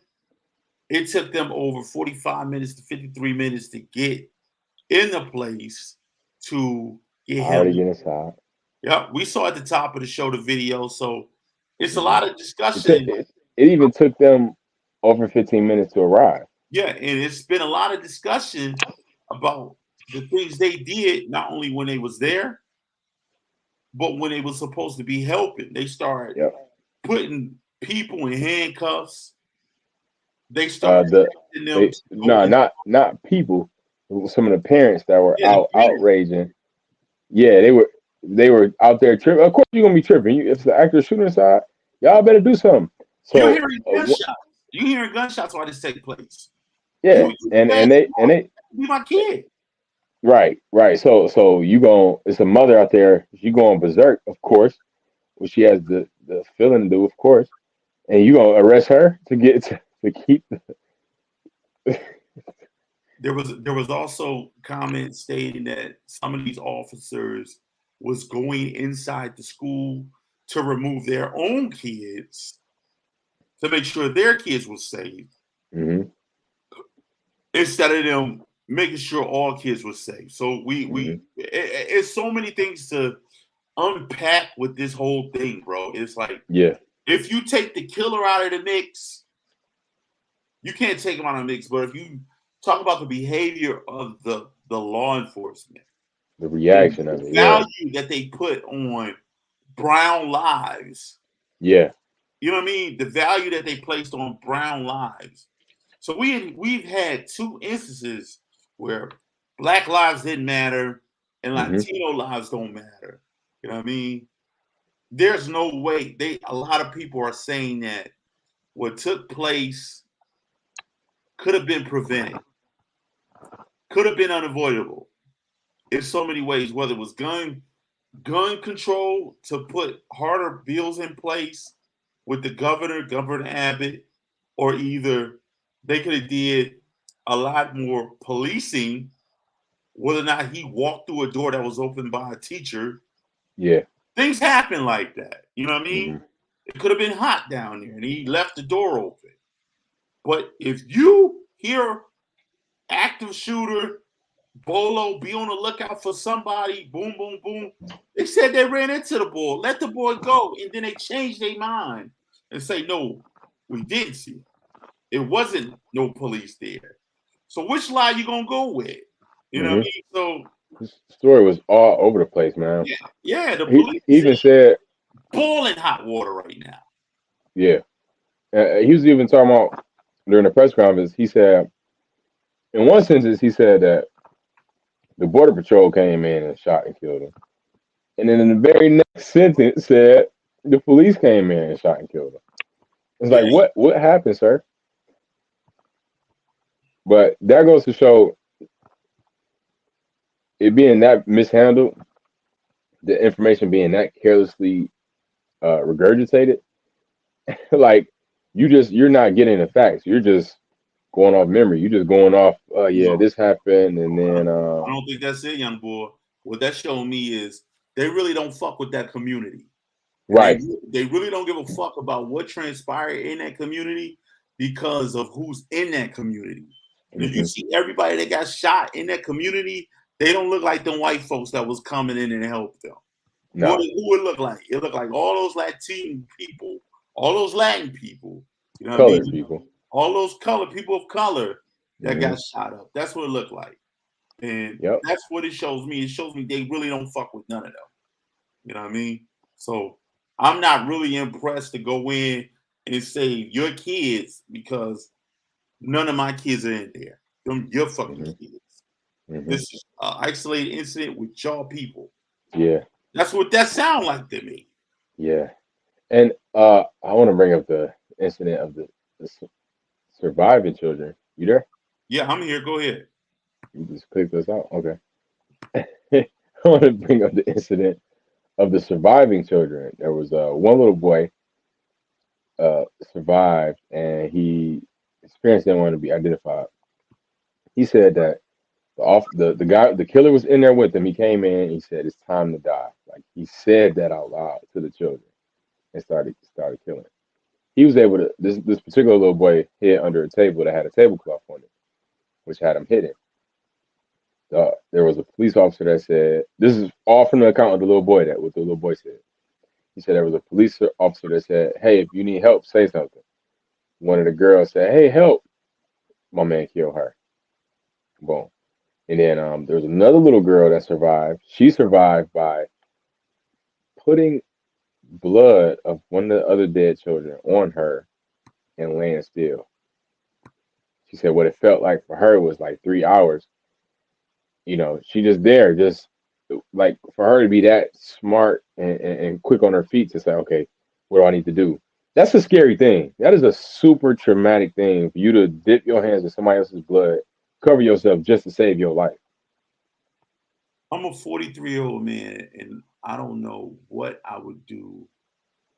it took them over 45 minutes to 53 minutes to get in the place to get him. Inside. Yeah, we saw at the top of the show the video, so it's a lot of discussion. It even took them over 15 minutes to arrive. Yeah, and it's been a lot of discussion about the things they did, not only when they was there, but when they was supposed to be helping. They started putting people in handcuffs. They started not people. Some of the parents that were outraging. Yeah, they were out there tripping. Of course, you're gonna be tripping. If the active shooter inside, y'all better do something. So you're hearing gunshots. You hearing gunshots while this take place. Yeah, and they be my kid. Right. So it's a mother out there. She going berserk, of course. Well, she has the feeling to do, of course, and you gonna arrest her to keep. There was also comments stating that some of these officers was going inside the school to remove their own kids to make sure their kids were safe, instead of them making sure all kids were safe. So it's so many things to unpack with this whole thing, bro. It's like, if you take the killer out of the mix, you can't take him out of the mix. But if you talk about the behavior of the law enforcement, the reaction of it, value that they put on brown lives, you know what I mean? The value that they placed on brown lives. So we've had two instances where Black lives didn't matter and Latino lives don't matter. You know what I mean? There's no way. A lot of people are saying that what took place could have been prevented, could have been unavoidable in so many ways, whether it was gun control to put harder bills in place with the Governor Abbott, or either they could have did a lot more policing, whether or not he walked through a door that was opened by a teacher. Yeah. Things happen like that. You know what I mean? It could have been hot down there and he left the door open. But if you hear active shooter, Bolo, be on the lookout for somebody, boom, boom, boom. They said they ran into the boy, let the boy go, and then they changed their mind and say, no, We didn't see it. It wasn't no police there. So which lie you gonna go with? You know what I mean? So This story was all over the place, man. yeah, the He police even said, boiling hot water right now. yeah. He was even talking about during the press conference. He said, in one sentence, he said that the Border Patrol came in and shot and killed him. And then in the very next sentence said the police came in and shot and killed him. It's like, what happened, sir? But that goes to show it being that mishandled, the information being that carelessly regurgitated. Like you're not getting the facts. You're just going off memory. You're just going off, this happened, and then I don't think that's it, young boy. What that showed me is they really don't fuck with that community. right. They really don't give a fuck about what transpired in that community because of who's in that community. And if you see everybody that got shot in that community, they don't look like them white folks that was coming in and helped them. No. Who it look like? It looked like all those Latin people, all those Latin people, you know what I Colored mean? people. All those people of color that got shot up. That's what it looked like. And that's what it shows me. It shows me they really don't fuck with none of them. You know what I mean? So I'm not really impressed to go in and say your kids because none of my kids are in there. Them your fucking kids. This is an isolated incident with y'all people. Yeah. That's what that sound like to me. Yeah. And I want to bring up the incident of the surviving children. You there? Yeah, I'm here. Go ahead. You just clicked us out. Okay. I want to bring up the incident of the surviving children. There was one little boy survived, and his parents didn't want to be identified. He said that the killer was in there with him. He came in and he said, "It's time to die." Like he said that out loud to the children and started killing. He was able to this particular little boy hid under a table that had a tablecloth on it, which had him hidden. There was a police officer that said, this is all from the account of the little boy, what the little boy said. He said there was a police officer that said, "Hey, if you need help, say something." One of the girls said, "Hey, help." My man killed her. Boom. And then there was another little girl that survived. She survived by putting blood of one of the other dead children on her and laying still. She said what it felt like for her was like 3 hours. You know, she just there, just like for her to be that smart and quick on her feet to say, okay, what do I need to do? That's a scary thing. That is a super traumatic thing for you to dip your hands in somebody else's blood, cover yourself just to save your life. I'm a 43-year-old man, and I don't know what I would do.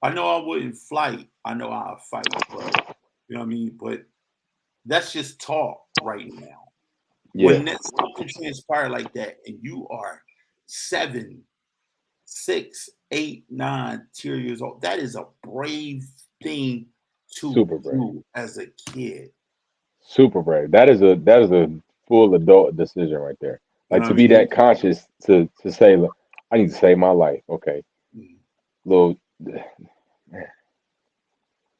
I know I wouldn't fight. I know I'll fight, but you know what I mean? But that's just talk right now. Yeah. When that something transpired like that, and you are 7, 6, 8, 9, 10 years old, that is a brave thing to do as a kid. Super brave. That is a full adult decision right there. Like to be that conscious to say, look, I need to save my life. Okay. Little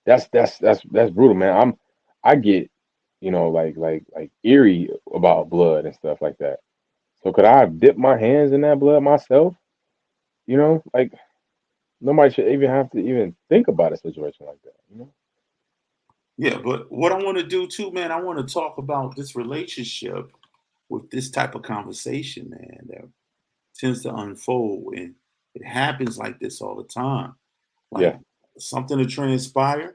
that's brutal, man. I get, you know, like eerie about blood and stuff like that. So could I have dipped my hands in that blood myself? You know, like nobody should even have to even think about a situation like that, you know? Yeah, but what I want to do too, man, I want to talk about this relationship with this type of conversation, man, that tends to unfold, and it happens like this all the time. Like something to transpire.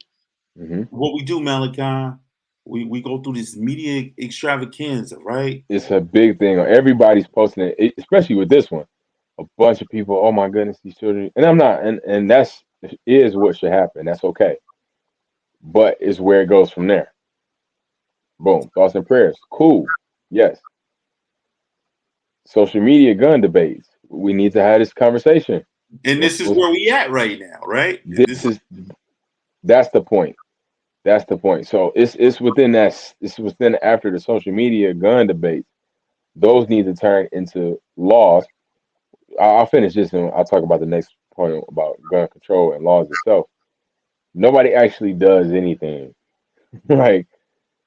What we do, Malachi, we go through this media extravaganza, right? It's a big thing. Everybody's posting it, especially with this one. A bunch of people, oh my goodness, these children. And I'm not, and that's is what should happen. That's okay. But it's where it goes from there. Boom. Thoughts and prayers. Cool. Yes. Social media gun debates. We need to have this conversation. And this is where we at right now, right? That's the point. That's the point. So it's within that. It's within after the social media gun debates. Those need to turn into laws. I'll finish this and I'll talk about the next point about gun control and laws itself. Nobody actually does anything. Like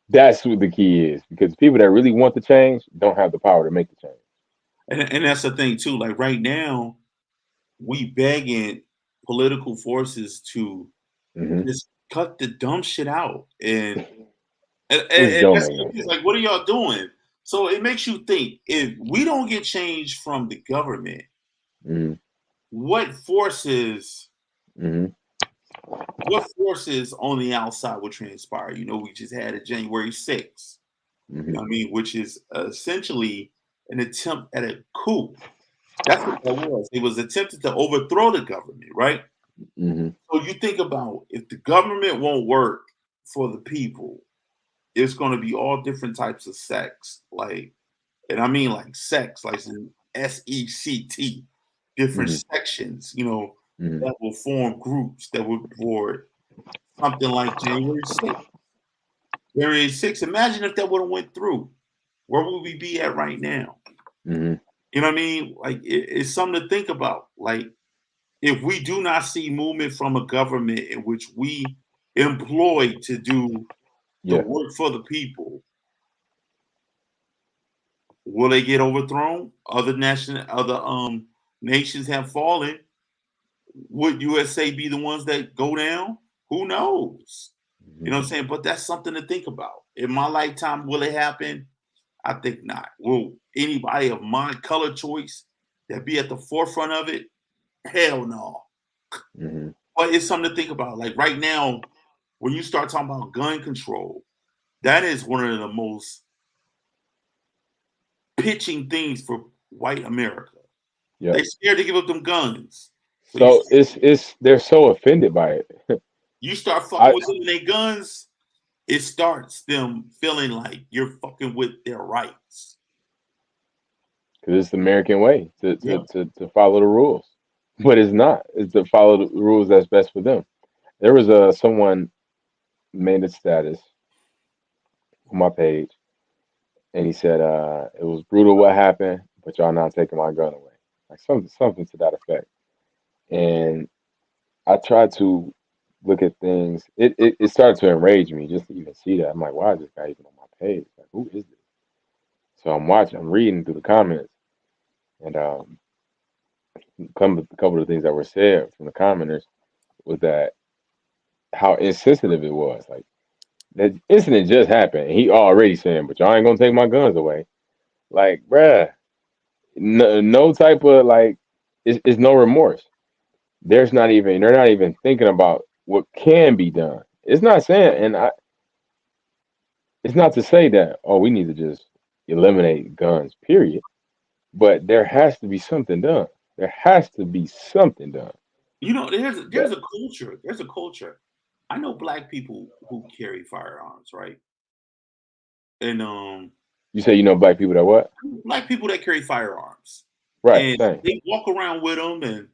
that's what the key is, because people that really want the change don't have the power to make the change. And that's the thing too. Like right now, we begging political forces to Hmm. just cut the dumb shit out. This And don't that's make no it's sense. like, what are y'all doing? So it makes you think, if we don't get change from the government, Hmm. what forces Hmm. what forces on the outside will transpire? You know, we just had a January 6th, you Hmm. know what I mean, which is essentially an attempt at a coup. That's what that was. It was attempted to overthrow the government, right? Hmm. So you think about, if the government won't work for the people, it's going to be all different types of sects, like, and I mean like sects, like SECT, different Hmm. sections, you know, Hmm. that will form groups that would for something like January 6th. January 6th. Imagine if that would have went through. Where would we be at right now? Hmm. You know what I mean? Like it's something to think about. Like, if we do not see movement from a government in which we employ to do the Yeah. work for the people, will they get overthrown? Other nations have fallen. Would USA be the ones that go down? Who knows? You know Hmm. what I'm saying? But that's something to think about. In my lifetime, will it happen? I think not. Will anybody of my color choice that be at the forefront of it? Hell no. Hmm. But it's something to think about. Like right now, when you start talking about gun control, that is one of the most pitching things for white America. Yep. They scared to give up them guns. So So it's they're so offended by it. you start fucking I with them and their guns, it starts them feeling like you're fucking with their rights. Because it's the American way to, Yeah. to follow the rules, but it's not. It's to follow the rules that's best for them. There was someone made a status on my page, and he said, "It was brutal what happened, but y'all not taking my gun away." Like something to that effect. And I tried to look at things. It started to enrage me just to even see that. I'm like, why is this guy even on my page? Like, who is this? So I'm reading through the comments, and a couple of things that were said from the commenters was that how insensitive it was. Like that incident just happened, and he already saying, "But y'all ain't gonna take my guns away." Like, bruh, no type of like, it's no remorse. They're not even thinking about what can be done. It's not saying, it's not to say that, oh, we need to just eliminate guns, period. But there has to be something done. There has to be something done. You know, there's That there's a culture. There's a culture. I know black people who carry firearms, right? And you say, black people that what? black people that carry firearms, Right, and same. they walk around with them, and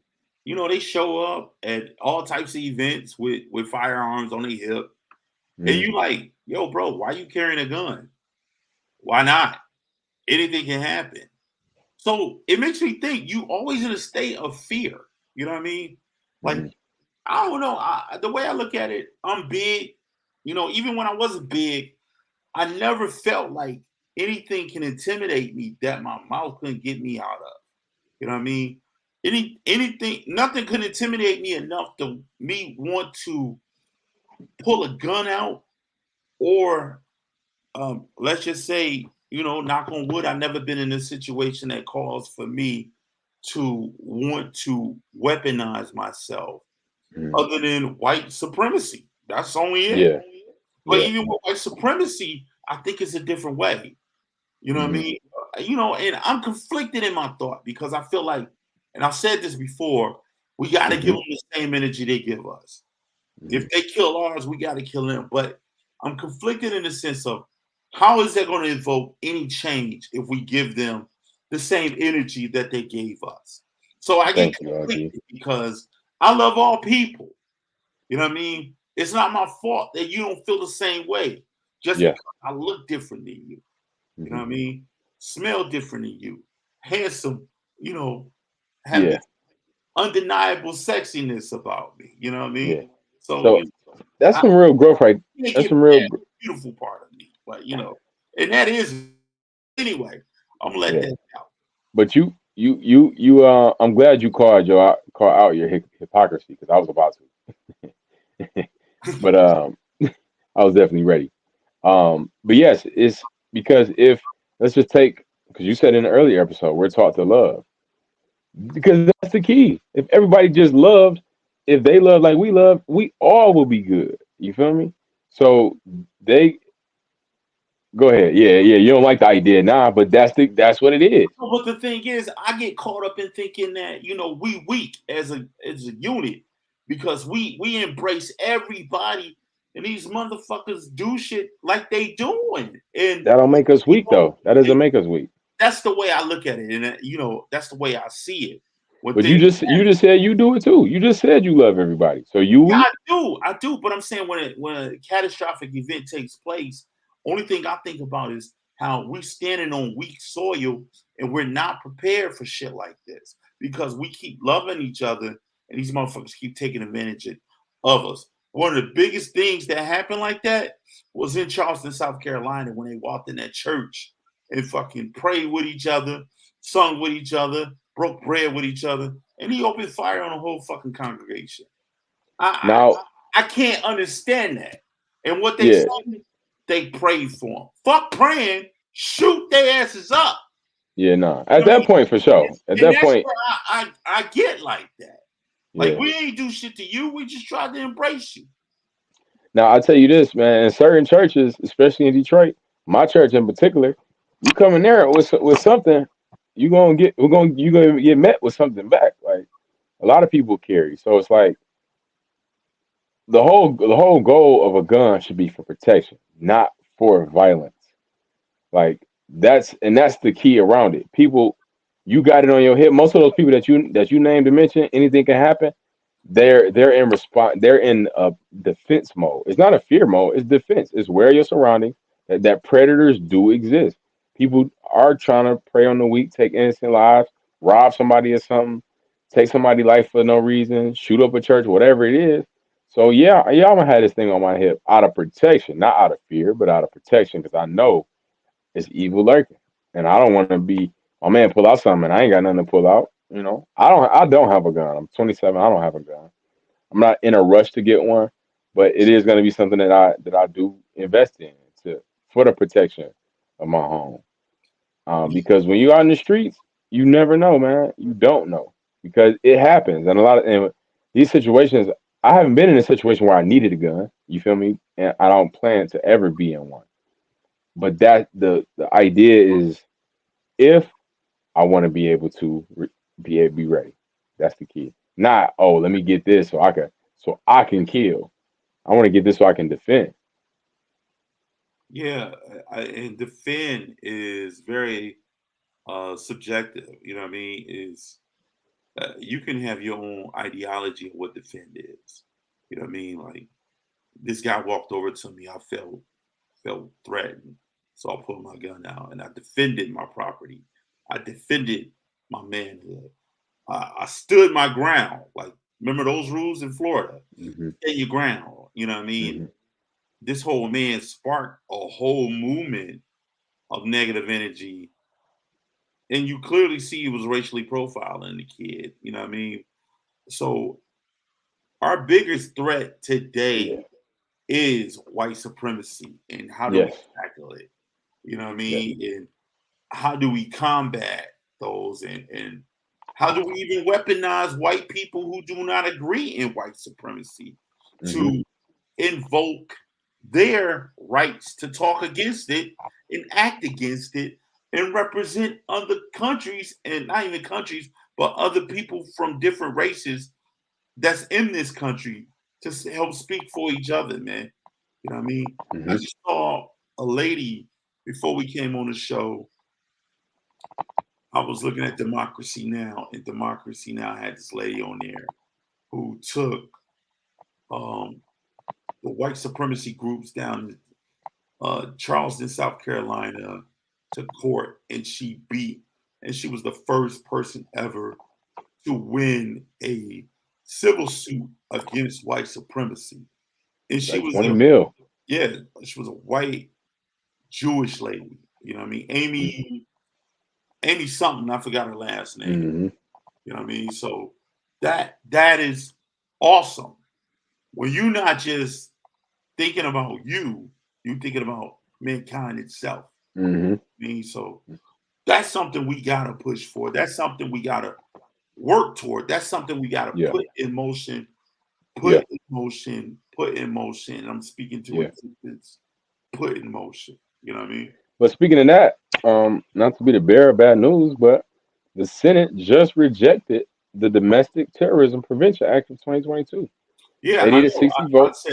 you know they show up at all types of events with firearms on their hip, and Hmm. you like, yo, bro, why you carrying a gun? Why not? Anything can happen. So it makes me think you always in a state of fear. You know what I mean? Like, Hmm. I don't know. The way I look at it, I'm big. You know, even when I wasn't big, I never felt like anything can intimidate me that my mouth couldn't get me out of. You know what I mean? Anything, nothing could intimidate me enough to me want to pull a gun out, or let's just say, you know, knock on wood, I've never been in a situation that calls for me to want to weaponize myself, Hmm. other than white supremacy. That's only it. Yeah, But yeah. even with white supremacy, I think it's a different way. You know what I Hmm. mean? You know, and I'm conflicted in my thought, because I feel like, and I've said this before, we got to give Hmm. them the same energy they give us. Hmm. If they kill ours, we got to kill them. But I'm conflicted in the sense of, how is that going to evoke any change if we give them the same energy that they gave us? So I get Thank you, OG. conflicted, because I love all people. You know what I mean? It's not my fault that you don't feel the same way just Yeah. because I look different than you. You know Hmm. what I mean? Smell different than you. Handsome, you know, have Yeah, this undeniable sexiness about me. You know what I yeah. mean? So So you know, That's I some real growth, right? can't That's get some real. past the beautiful part of me, but and that is anyway. I'm gonna let Yeah. that out. But I'm glad you call out your hypocrisy because I was about to. But I was definitely ready. But yes, it's because if let's just take because you said in the earlier episode we're taught to love because that's the key. If everybody just loved, if they love like we love, we all will be good. You feel me? So they go ahead. Yeah, yeah. You don't like the idea, nah, but that's what it is. But the thing is, I get caught up in thinking that we weak as a unit because we embrace everybody and these motherfuckers do shit like they doing, and That don't make us weak though. That doesn't and make us weak. that's the way I look at it, and that's the way I see it. When But things you just said you do it too. You just said you love everybody. So you Yeah, weak? I do. But I'm saying when a catastrophic event takes place, only thing I think about is how we standing on weak soil and we're not prepared for shit like this because we keep loving each other and these motherfuckers keep taking advantage of us. One of the biggest things that happened like that was in Charleston, South Carolina, when they walked in that church and fucking prayed with each other, sung with each other, broke bread with each other, and he opened fire on the whole fucking congregation. I, Now, I can't understand that. And what they yeah, said, they prayed for them. Fuck praying, shoot their asses up. yeah, nah. You At know what I that mean? point, for sure. At And that that's point, where I get like that. Like yeah. we ain't do shit to you. We just tried to embrace you. Now I'll tell you this, man. In certain churches, especially in Detroit, my church in particular, you come in there with something, you gonna get met with something back. Like a lot of people carry. So it's like the whole goal of a gun should be for protection, not for violence. Like that's the key around it. People, you got it on your hip. Most of those people that you named and mentioned, anything can happen. They're in response. They're in a defense mode. It's not a fear mode. It's defense. It's where your surroundings. That predators do exist. People are trying to prey on the weak, take innocent lives, rob somebody or something, take somebody's life for no reason, shoot up a church, whatever it is. So yeah, I'm gonna have this thing on my hip out of protection, not out of fear, but out of protection because I know it's evil lurking, and I don't want to be my man pull out something. And I ain't got nothing to pull out. I don't have a gun. I'm 27. I don't have a gun. I'm not in a rush to get one, but it is going to be something that I do invest in to for the protection of my home. Because when you're out in the streets, you never know, man. You don't know because it happens, and and these situations. I haven't been in a situation where I needed a gun. You feel me? And I don't plan to ever be in one. But that the idea is if I want to be able to be ready. That's the key. Not let me get this so I can kill. I want to get this so I can defend. Yeah, and defend is very subjective. You know what I mean? Is you can have your own ideology of what defend is. You know what I mean? Like this guy walked over to me. I felt threatened, so I pulled my gun out and I defended my property. I defended my manhood. I stood my ground. Like remember those rules in Florida? Hmm. Stand your ground. You know what I mean? Hmm. This whole man sparked a whole movement of negative energy, and you clearly see he was racially profiling the kid. You know what I mean? So our biggest threat today Yeah. is white supremacy, and how do we Yes. tackle it? You know what I Yes. mean? And how do we combat those? And how do we even weaponize white people who do not agree in white supremacy Hmm. to invoke their rights to talk against it and act against it and represent other countries and not even countries, but other people from different races that's in this country to help speak for each other, man. You know what I mean? I Hmm. just saw a lady before we came on the show. I was looking at Democracy Now, and Democracy Now had this lady on there who took um, the white supremacy groups down in Charleston, South Carolina, to court, and she beat, and she was the first person ever to win a civil suit against white supremacy. and she Like was 20 mil. yeah, she was a white Jewish lady. You know what I mean? Amy something. I forgot her last name. Mm-hmm. You know what I mean? So that is awesome. When you're not just thinking about you thinking about mankind itself. Mm-hmm. I mean, so that's something we gotta push for. That's something we gotta work toward. That's something we gotta Yeah. put in motion. Yeah. Put in motion. I'm speaking to Yeah. existence. Put in motion. You know what I mean? But speaking of that, not to be the bearer of bad news, but the Senate just rejected the Domestic Terrorism Prevention Act of 2022. Yeah, They I needed know. 60 votes.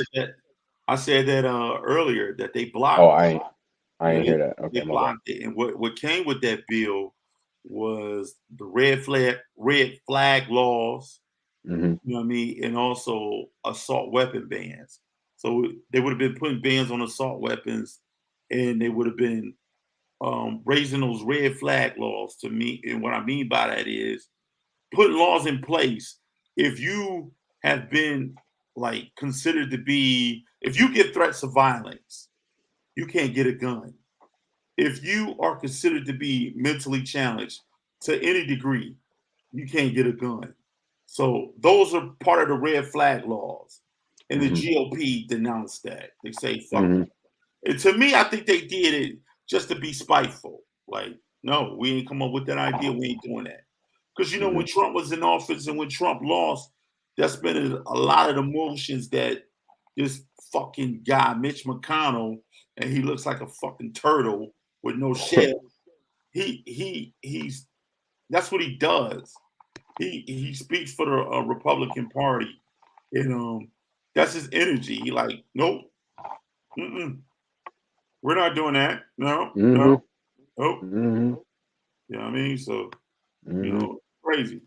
I said that earlier that they blocked. Oh, it. I Yeah, ain't hear that. Okay, they my bad. blocked it. And what came with that bill was the red flag laws. Mm-hmm. You know what I mean, and also assault weapon bans. So they would have been putting bans on assault weapons, and they would have been raising those red flag laws to me. And what I mean by that is putting laws in place. If you have been like considered to be, if you get threats of violence, you can't get a gun. If you are considered to be mentally challenged to any degree, you can't get a gun. So those are part of the red flag laws. And the Mm-hmm. GOP denounced that. They say, fuck. Mm-hmm. And to me, I think they did it just to be spiteful. Like, no, we ain't come up with that idea. We ain't doing that. Because, you know, when Trump was in office and when Trump lost, that's been a lot of the motions that this fucking guy, Mitch McConnell, and he looks like a fucking turtle with no shell. He's that's what he does. He speaks for the Republican Party, and that's his energy. He like, nope, we're not doing that. No, Mm-hmm. no, nope. Mm-hmm. You know what I mean? So, Mm-hmm. crazy.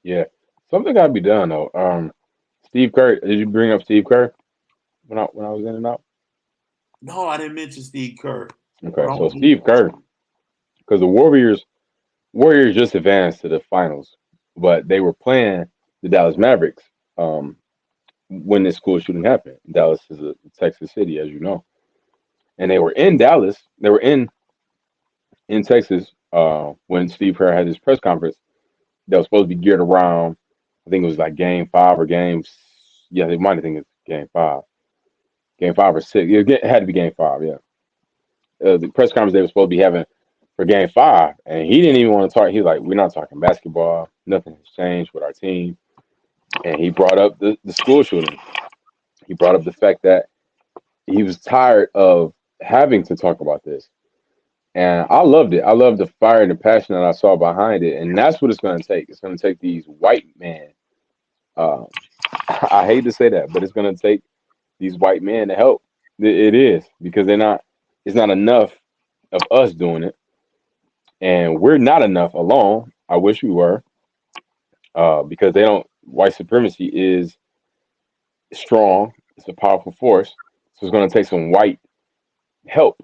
Yeah. Something gotta be done though. Steve Kerr, did you bring up Steve Kerr when I was in and out? No, I didn't mention Steve Kerr. Okay, so Steve Kerr, because the Warriors just advanced to the finals, but they were playing the Dallas Mavericks when this school shooting happened. Dallas is a Texas city, as you know, and they were in Dallas. They were in Texas when Steve Kerr had his press conference. That was supposed to be geared around. I think it was like Game 5 or Games. Yeah, they might have think it's Game 5, Game 5 or 6. It had to be Game 5. Yeah, the press conference they were supposed to be having for Game 5, and he didn't even want to talk. He's like, "We're not talking basketball. Nothing has changed with our team." And he brought up the school shooting. He brought up the fact that he was tired of having to talk about this. And I loved it. I loved the fire and the passion that I saw behind it. And that's what it's going to take. It's going to take these white men. I hate to say that, but it's going to take these white men to help. It is, because it's not enough of us doing it. And we're not enough alone. I wish we were, because white supremacy is strong. It's a powerful force. So it's going to take some white help.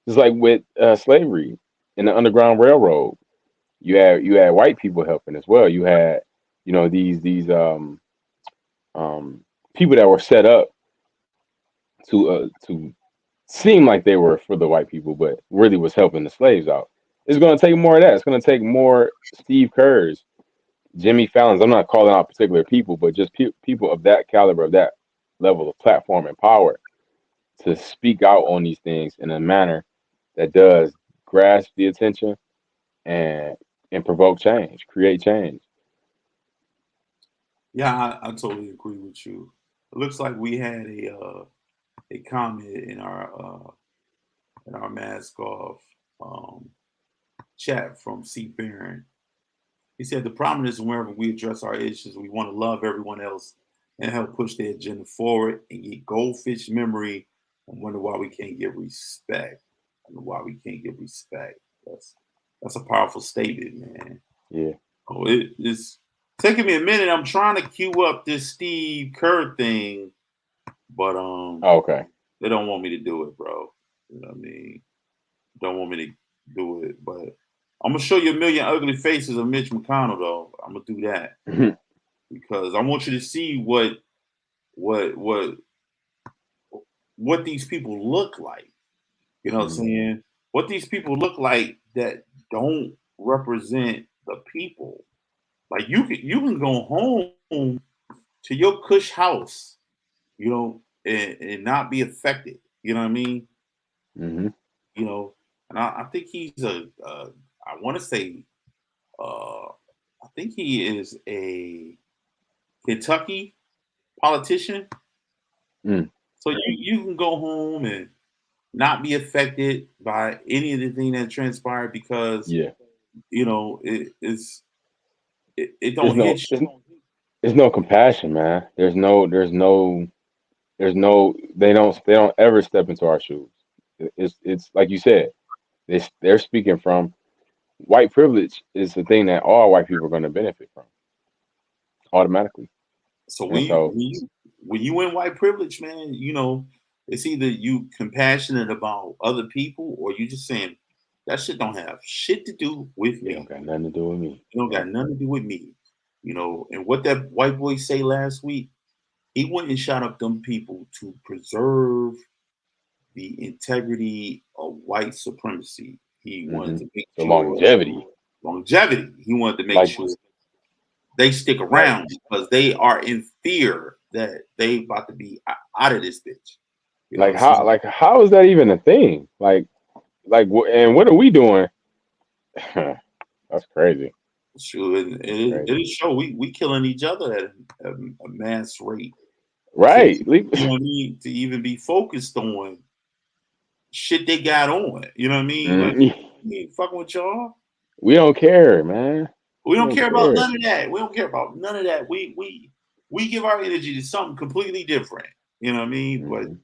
Just like with slavery in the Underground Railroad, you had white people helping as well. You had, these people that were set up to seem like they were for the white people, but really was helping the slaves out. It's going to take more of that. It's going to take more Steve Kerrs, Jimmy Fallon's. I'm not calling out particular people, but just people of that caliber, of that level of platform and power, to speak out on these things in a manner that does grasp the attention and provoke change, create change. Yeah, I totally agree with you. It looks like we had a comment in our Mask Off chat from C. Barron. He said the problem is whenever we address our issues, we want to love everyone else and help push their agenda forward and get goldfish memory and wonder why we can't get respect. That's a powerful statement, man. Yeah. Oh, it's taking me a minute. I'm trying to queue up this Steve Kerr thing, but okay. They don't want me to do it, bro. You know what I mean? Don't want me to do it, but I'm gonna show you a million ugly faces of Mitch McConnell, though. I'm gonna do that because I want you to see what what these people look like. You know what I'm Mhm. saying? What these people look like that don't represent the people. Like you can go home to your cush house, you know, and not be affected. You know what I mean? Mhm. You know, and I think he's I want to say, I think he is a Kentucky politician. Mm. So you can go home and not be affected by any of the thing that transpired because Yeah. you know it There's don't no hit there's, you. there's no compassion, man. They don't ever step into our shoes. It's like you said. They're speaking from white privilege is the thing that all white people are going to benefit from automatically. So And so, when you in white privilege, man, you know, it's either you compassionate about other people or you just saying that shit don't have shit to do with it don't me. got nothing to do with me. It don't Yep. got nothing to do with me. You know, and what that white boy say last week, he went and shot up them people to preserve the integrity of white supremacy. He wanted Hmm. to make So sure longevity, longevity. He wanted to make like sure they stick right, around because they are in fear that they about to be out of this bitch. You know what I'm saying? like how is that even a thing? And what are we doing? That's crazy. Sure, and That's it crazy. is show we killing each other at a mass rate. To Right. you know what I mean? To even be focused on shit they got on. You know what I mean? Like Mhm. we ain't fucking with y'all. We don't care, man. We We don't don't care about care. none of that. We don't care about none of that. We give our energy to something completely different. You know what I mean? But Hmm.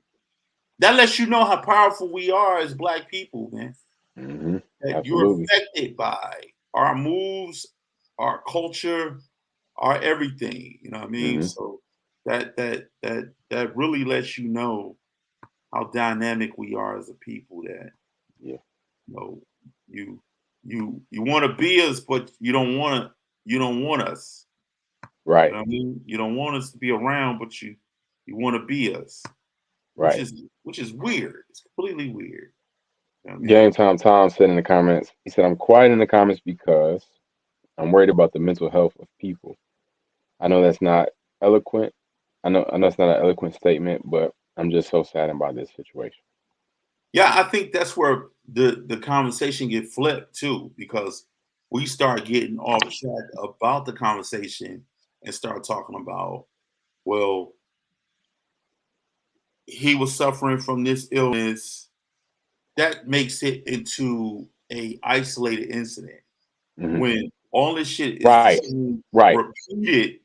that lets you know how powerful we are as black people, man. Hmm. That you're Absolutely. affected by our moves, our culture, our everything. You know what I mean? Hmm. So that really lets you know how dynamic we are as a people. That Yeah. you know you you want to be us, but you don't want us. You Right. know what I mean? You don't want us to be around, but you want to be us, which Right. is weird. It's completely weird. You know what I Game mean? Time Tom said in the comments, he said, I'm quiet in the comments because I'm worried about the mental health of people. I know that's not eloquent. I know it's not an eloquent statement, but I'm just so sad about this situation. Yeah, I think that's where the conversation get flipped too, because we start getting off track about the conversation and start talking about, well, he was suffering from this illness. That makes it into a isolated incident Hmm. when all this shit is the Right. same Right. repeated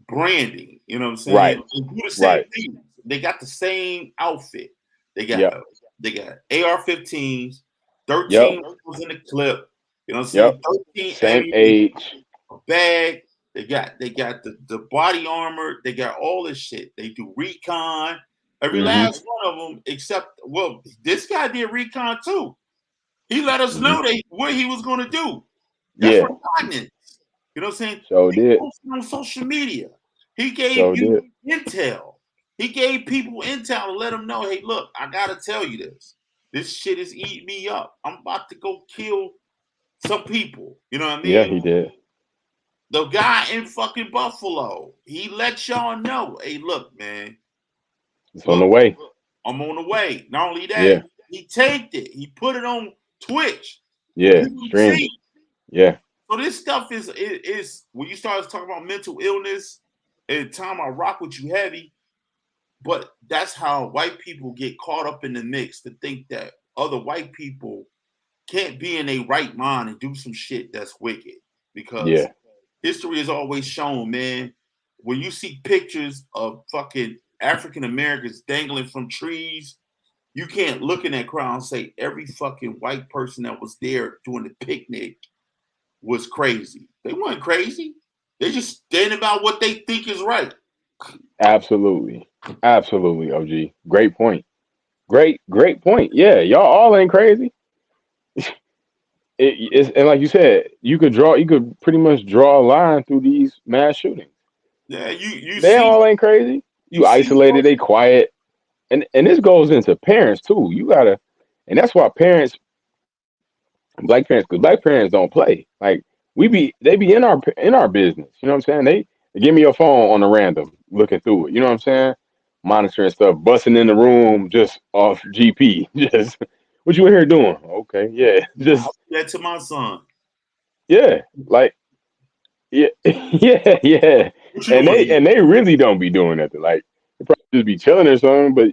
branding. You know what I'm saying? Right. They do the same Right. things. They got the same outfit. They got Yep. they got AR-15s, Yep. 13 rounds in the clip. You know what I'm Yep. saying? 13 Same ammunition, age. a bag. They got the body armor. They got all this shit. They do recon. Every Hmm. last one of them, except this guy did recon too. He let us Hmm. know what he was going to do. That's Yeah. repugnant. You know what I'm saying? So He did. posted on social media. He gave So you did. intel. He gave people intel to let them know, hey, look, I gotta tell you this. This shit is eating me up. I'm about to go kill some people. You know what I Yeah, mean? he did. The guy in fucking Buffalo, he let y'all know, hey, look, man, It's on the look, way. I'm on the way. Not only Yeah. that, he taped it. He put it on Twitch for Yeah. people to Streamed see. it. Yeah. So this stuff is when you start talking about mental illness, and Tom, I rock with you heavy, but that's how white people get caught up in the mix to think that other white people can't be in a right mind and do some shit that's wicked. Because Yeah. history has always shown, man, when you see pictures of fucking African Americans dangling from trees, you can't look in that crowd and say every fucking white person that was there doing the picnic was crazy. They weren't crazy. They just standing about what they think is right. Absolutely. Absolutely, OG. Great point. Great point. Yeah, y'all all ain't crazy. And like you said, you could pretty much draw a line through these mass shootings. Yeah, you They see all ain't crazy. You You see, isolated, they quiet. And this goes into parents too. You gotta, and that's why parents, black parents, because black parents don't play. Like they be in our business. You know what I'm saying? They give me your phone on the random, looking through it. You know what I'm saying? Monitoring stuff, busting in the room just off GP. Just what you in here doing? Okay, yeah, I just do that to my son. yeah, like yeah, yeah, yeah. What you doing here? And they really don't be doing nothing. Like they probably just be chilling or something, but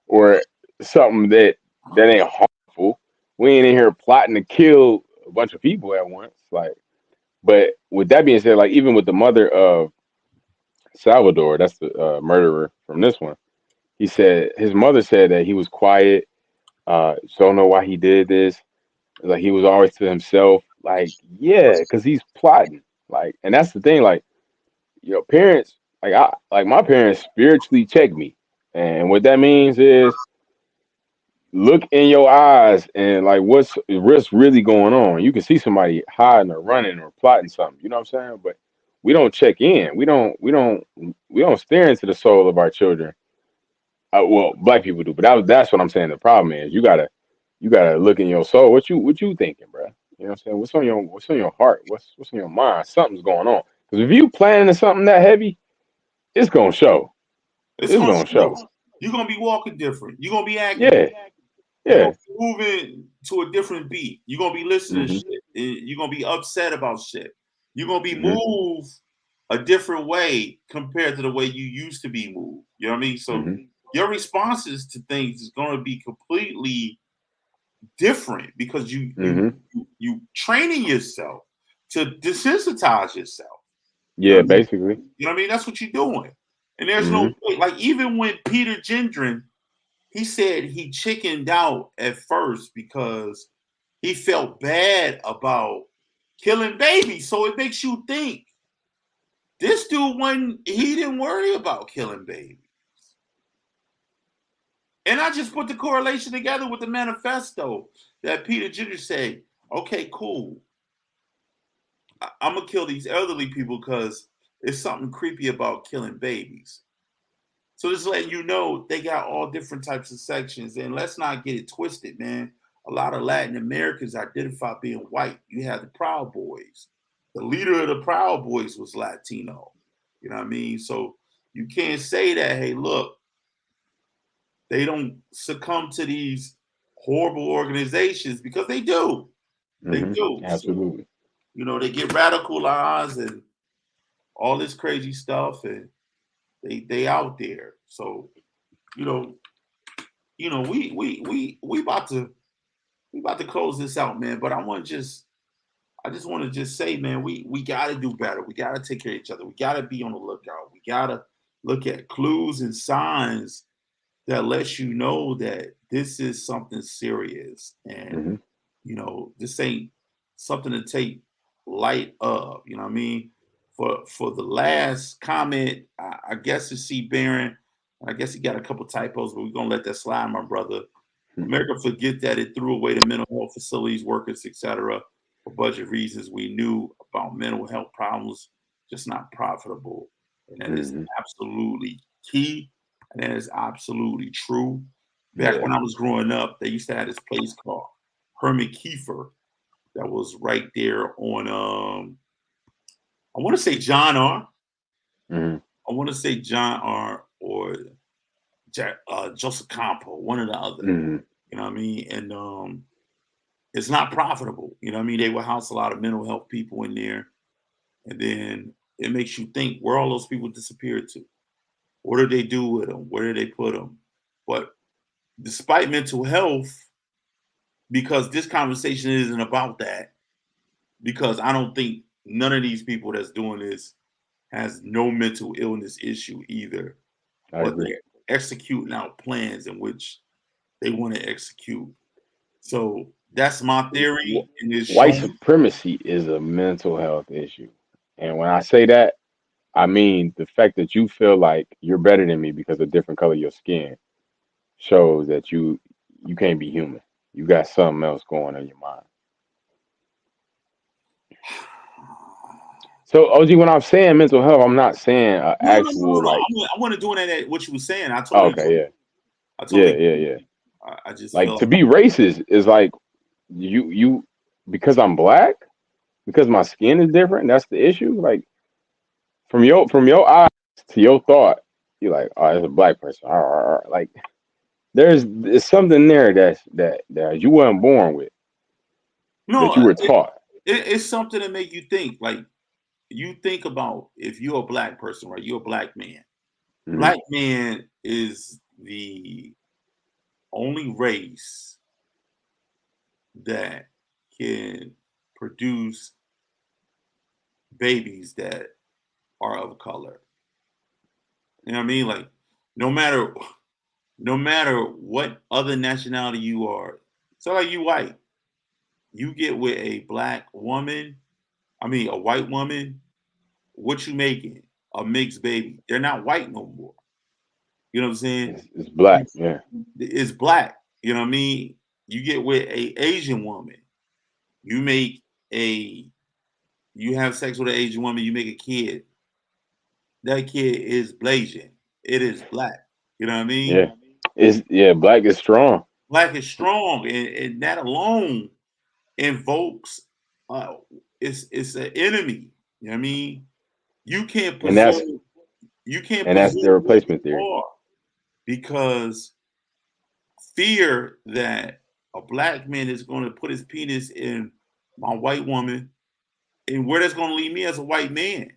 or something that ain't harmful. We ain't in here plotting to kill a bunch of people at once. Like, but with that being said, like even with the mother of Salvador, that's the murderer from this one. He said his mother said that he was quiet. Don't know why he did this. Like he was always to himself. Like yeah, because he's plotting. Like, and that's the thing. Like parents, like my parents spiritually check me, and what that means is look in your eyes and like what's really going on. You can see somebody hiding or running or plotting something. You know what I'm saying? But we don't check in. We don't stare into the soul of our children. Well, black people do, but that's what I'm saying. The problem is you gotta look in your soul. What you thinking, bro? You know what I'm saying? What's on your heart? What's on your mind? Something's going on. Because if you planning something that heavy, it's gonna show. It's It's gonna gonna show. show. You're gonna be walking different. You're gonna be acting Yeah, different. You're yeah. gonna be moving to a different beat. You're gonna be listening to Hmm. shit. You're gonna be upset about shit. You're gonna be Hmm. moved a different way compared to the way you used to be moved. You know what I mean? So Hmm. your responses to things is gonna be completely different because Hmm. you training yourself to desensitize yourself. You know Yeah, what I mean? basically. You know what I mean? That's what you're doing. And there's no Hmm. way. Like even when Peter Gendron, he said he chickened out at first because he felt bad about killing babies. So it makes you think this dude he didn't worry about killing babies. And I just put the correlation together with the manifesto that Peter Gendron said, okay, cool. I'm gonna kill these elderly people because there's something creepy about killing babies. So just letting you know they got all different types of sections. And let's not get it twisted, man. A lot of Latin Americans identify being white. You have the Proud Boys. The leader of the Proud Boys was Latino. You know what I mean? So you can't say that, hey, look, they don't succumb to these horrible organizations because they do. They Hmm. do. So, Absolutely. they get radicalized and all this crazy stuff and they out there. So, you know, we about to close this out, man. But I just want to just say, man, we gotta do better. We gotta take care of each other. We gotta be on the lookout. We gotta look at clues and signs that lets you know that this is something serious. And Hmm. this ain't something to take light of. You know what I mean? For the last comment, I guess it's C. Barron. I guess he got a couple typos, but we're gonna let that slide, my brother. America forget that it threw away the mental health facilities, workers, etc. For budget reasons. We knew about mental health problems, just not profitable. And that is Hmm. absolutely key. And that is absolutely true. Back Yeah. when I was growing up, they used to have this place called Herman Kiefer that was right there on I want to say John R. Hmm. I want to say John R. or Joseph Campo, one or the other. Hmm. You know what I mean? And it's not profitable. You know what I mean? They would house a lot of mental health people in there. And then it makes you think where all those people disappeared to. What did they do with them? Where did they put them? But despite mental health, because this conversation isn't about that, because I don't think none of these people that's doing this has no mental illness issue either, I but agree. they're executing out plans in which they want to execute. So that's my theory, and it's White shown. supremacy is a mental health issue. And when I say that, I mean the fact that you feel like you're better than me because of different color of your skin shows that you can't be human. You got something else going on in your mind. So OG, when I'm saying mental health, I'm not saying actual No. like. I want to doing that at what you were saying. I Oh, totally, okay, yeah, I yeah, totally. yeah, yeah. I just Like feel to like be racist is like you because I'm black, because my skin is different. That's the issue. Like from your eyes to your thought, you're like, oh, it's a black person. Like there's something there that you weren't born with, that you no. were taught. It's something that make you think. Like you think about if you're a black person, right? You're a black man. Mhm. Black man is the only race that can produce babies that are of color. You know what I mean? Like no matter what other nationality you are, so like you white, you get with a black woman, I mean a white woman, what you making? A mixed baby. They're not white no more. You know what I'm saying? It's black. Yeah. It's black. You know what I mean? You get with a Asian woman, you make a you have sex with an Asian woman, you make a kid. That kid is Blasian. It is black. You know what I mean? Yeah. Black is strong. Black is strong, and that alone invokes uh it's an enemy. You know what I mean? You can't And preserve that's you can't and that's preserve the what replacement you theory. are because fear that a black man is going to put his penis in my white woman and where that's going to leave me as a white man.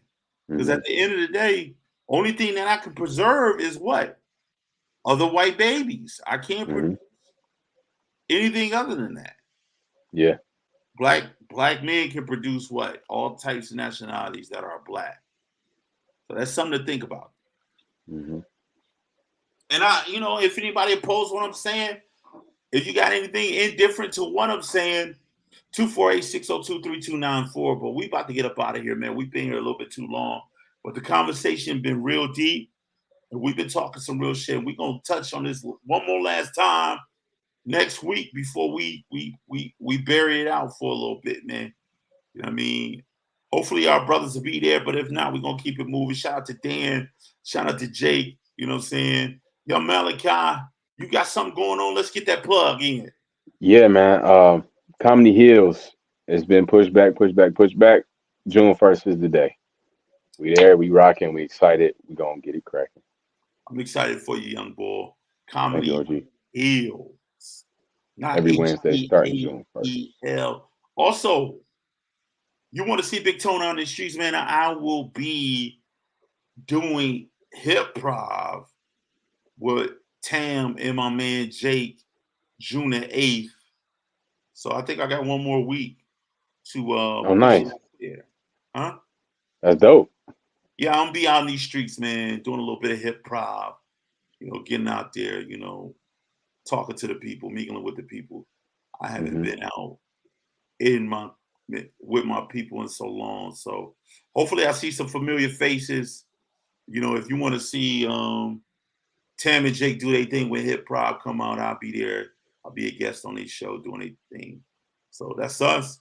Because Hmm. at the end of the day, only thing that I can preserve is what? Other white babies. I can't Hmm. produce anything other than that. Yeah. Black men can produce what? All types of nationalities that are black. So that's something to think about. Hmm. And if anybody opposed what I'm saying, if you got anything indifferent to what I'm saying, 248-602-3294. But we about to get up out of here, man. We've been here a little bit too long. But the conversation been real deep. And we've been talking some real shit. We're gonna touch on this one more last time next week before we bury it out for a little bit, man. You know what I mean? Hopefully our brothers will be there, but if not, we're gonna keep it moving. Shout out to Dan, shout out to Jake, you know what I'm saying? Yo, Malachi, you got something going on? Let's get that plug in. Yeah, man. Comedy Hills has been pushed back, pushed back, pushed back. June 1st is the day. We there, we rocking, we excited. We gonna get it cracking. I'm excited for you, young boy. Thank you, Comedy OG. Hills, not Every Wednesday starting June 1st. H-E-A-E-L. Also, you want to see Big Tone on the streets, man? I will be doing hip prov with Tam and my man Jake June the 8th. So I think I got one more week to Oh, push it nice. out there. Huh? That's dope. Yeah, I'm gonna be out in these streets, man, doing a little bit of hip prov, getting out there, talking to the people, mingling with the people. I haven't Hmm. been out in my with my people in so long. So hopefully I see some familiar faces. If you want to see Tam and Jake do their thing when hip prov come out, I'll be there. I'll be a guest on their show doing their thing. So that's us.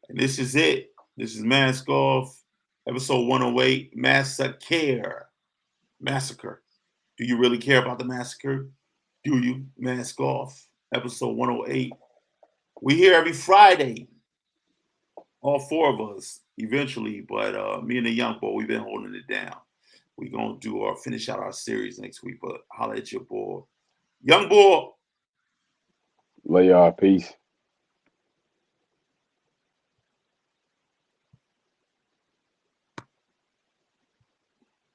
And this is it. This is Mask Off, episode 108, Massacre. Massacre. Do you really care about the massacre? Do you? Mask Off, episode 108. We here every Friday. All four of us eventually, but me and the young boy, we've been holding it down. We're gonna finish out our series next week, but holla at your boy. Young boy. Love y'all. Peace.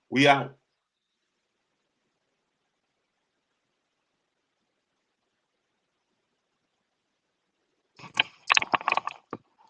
We out.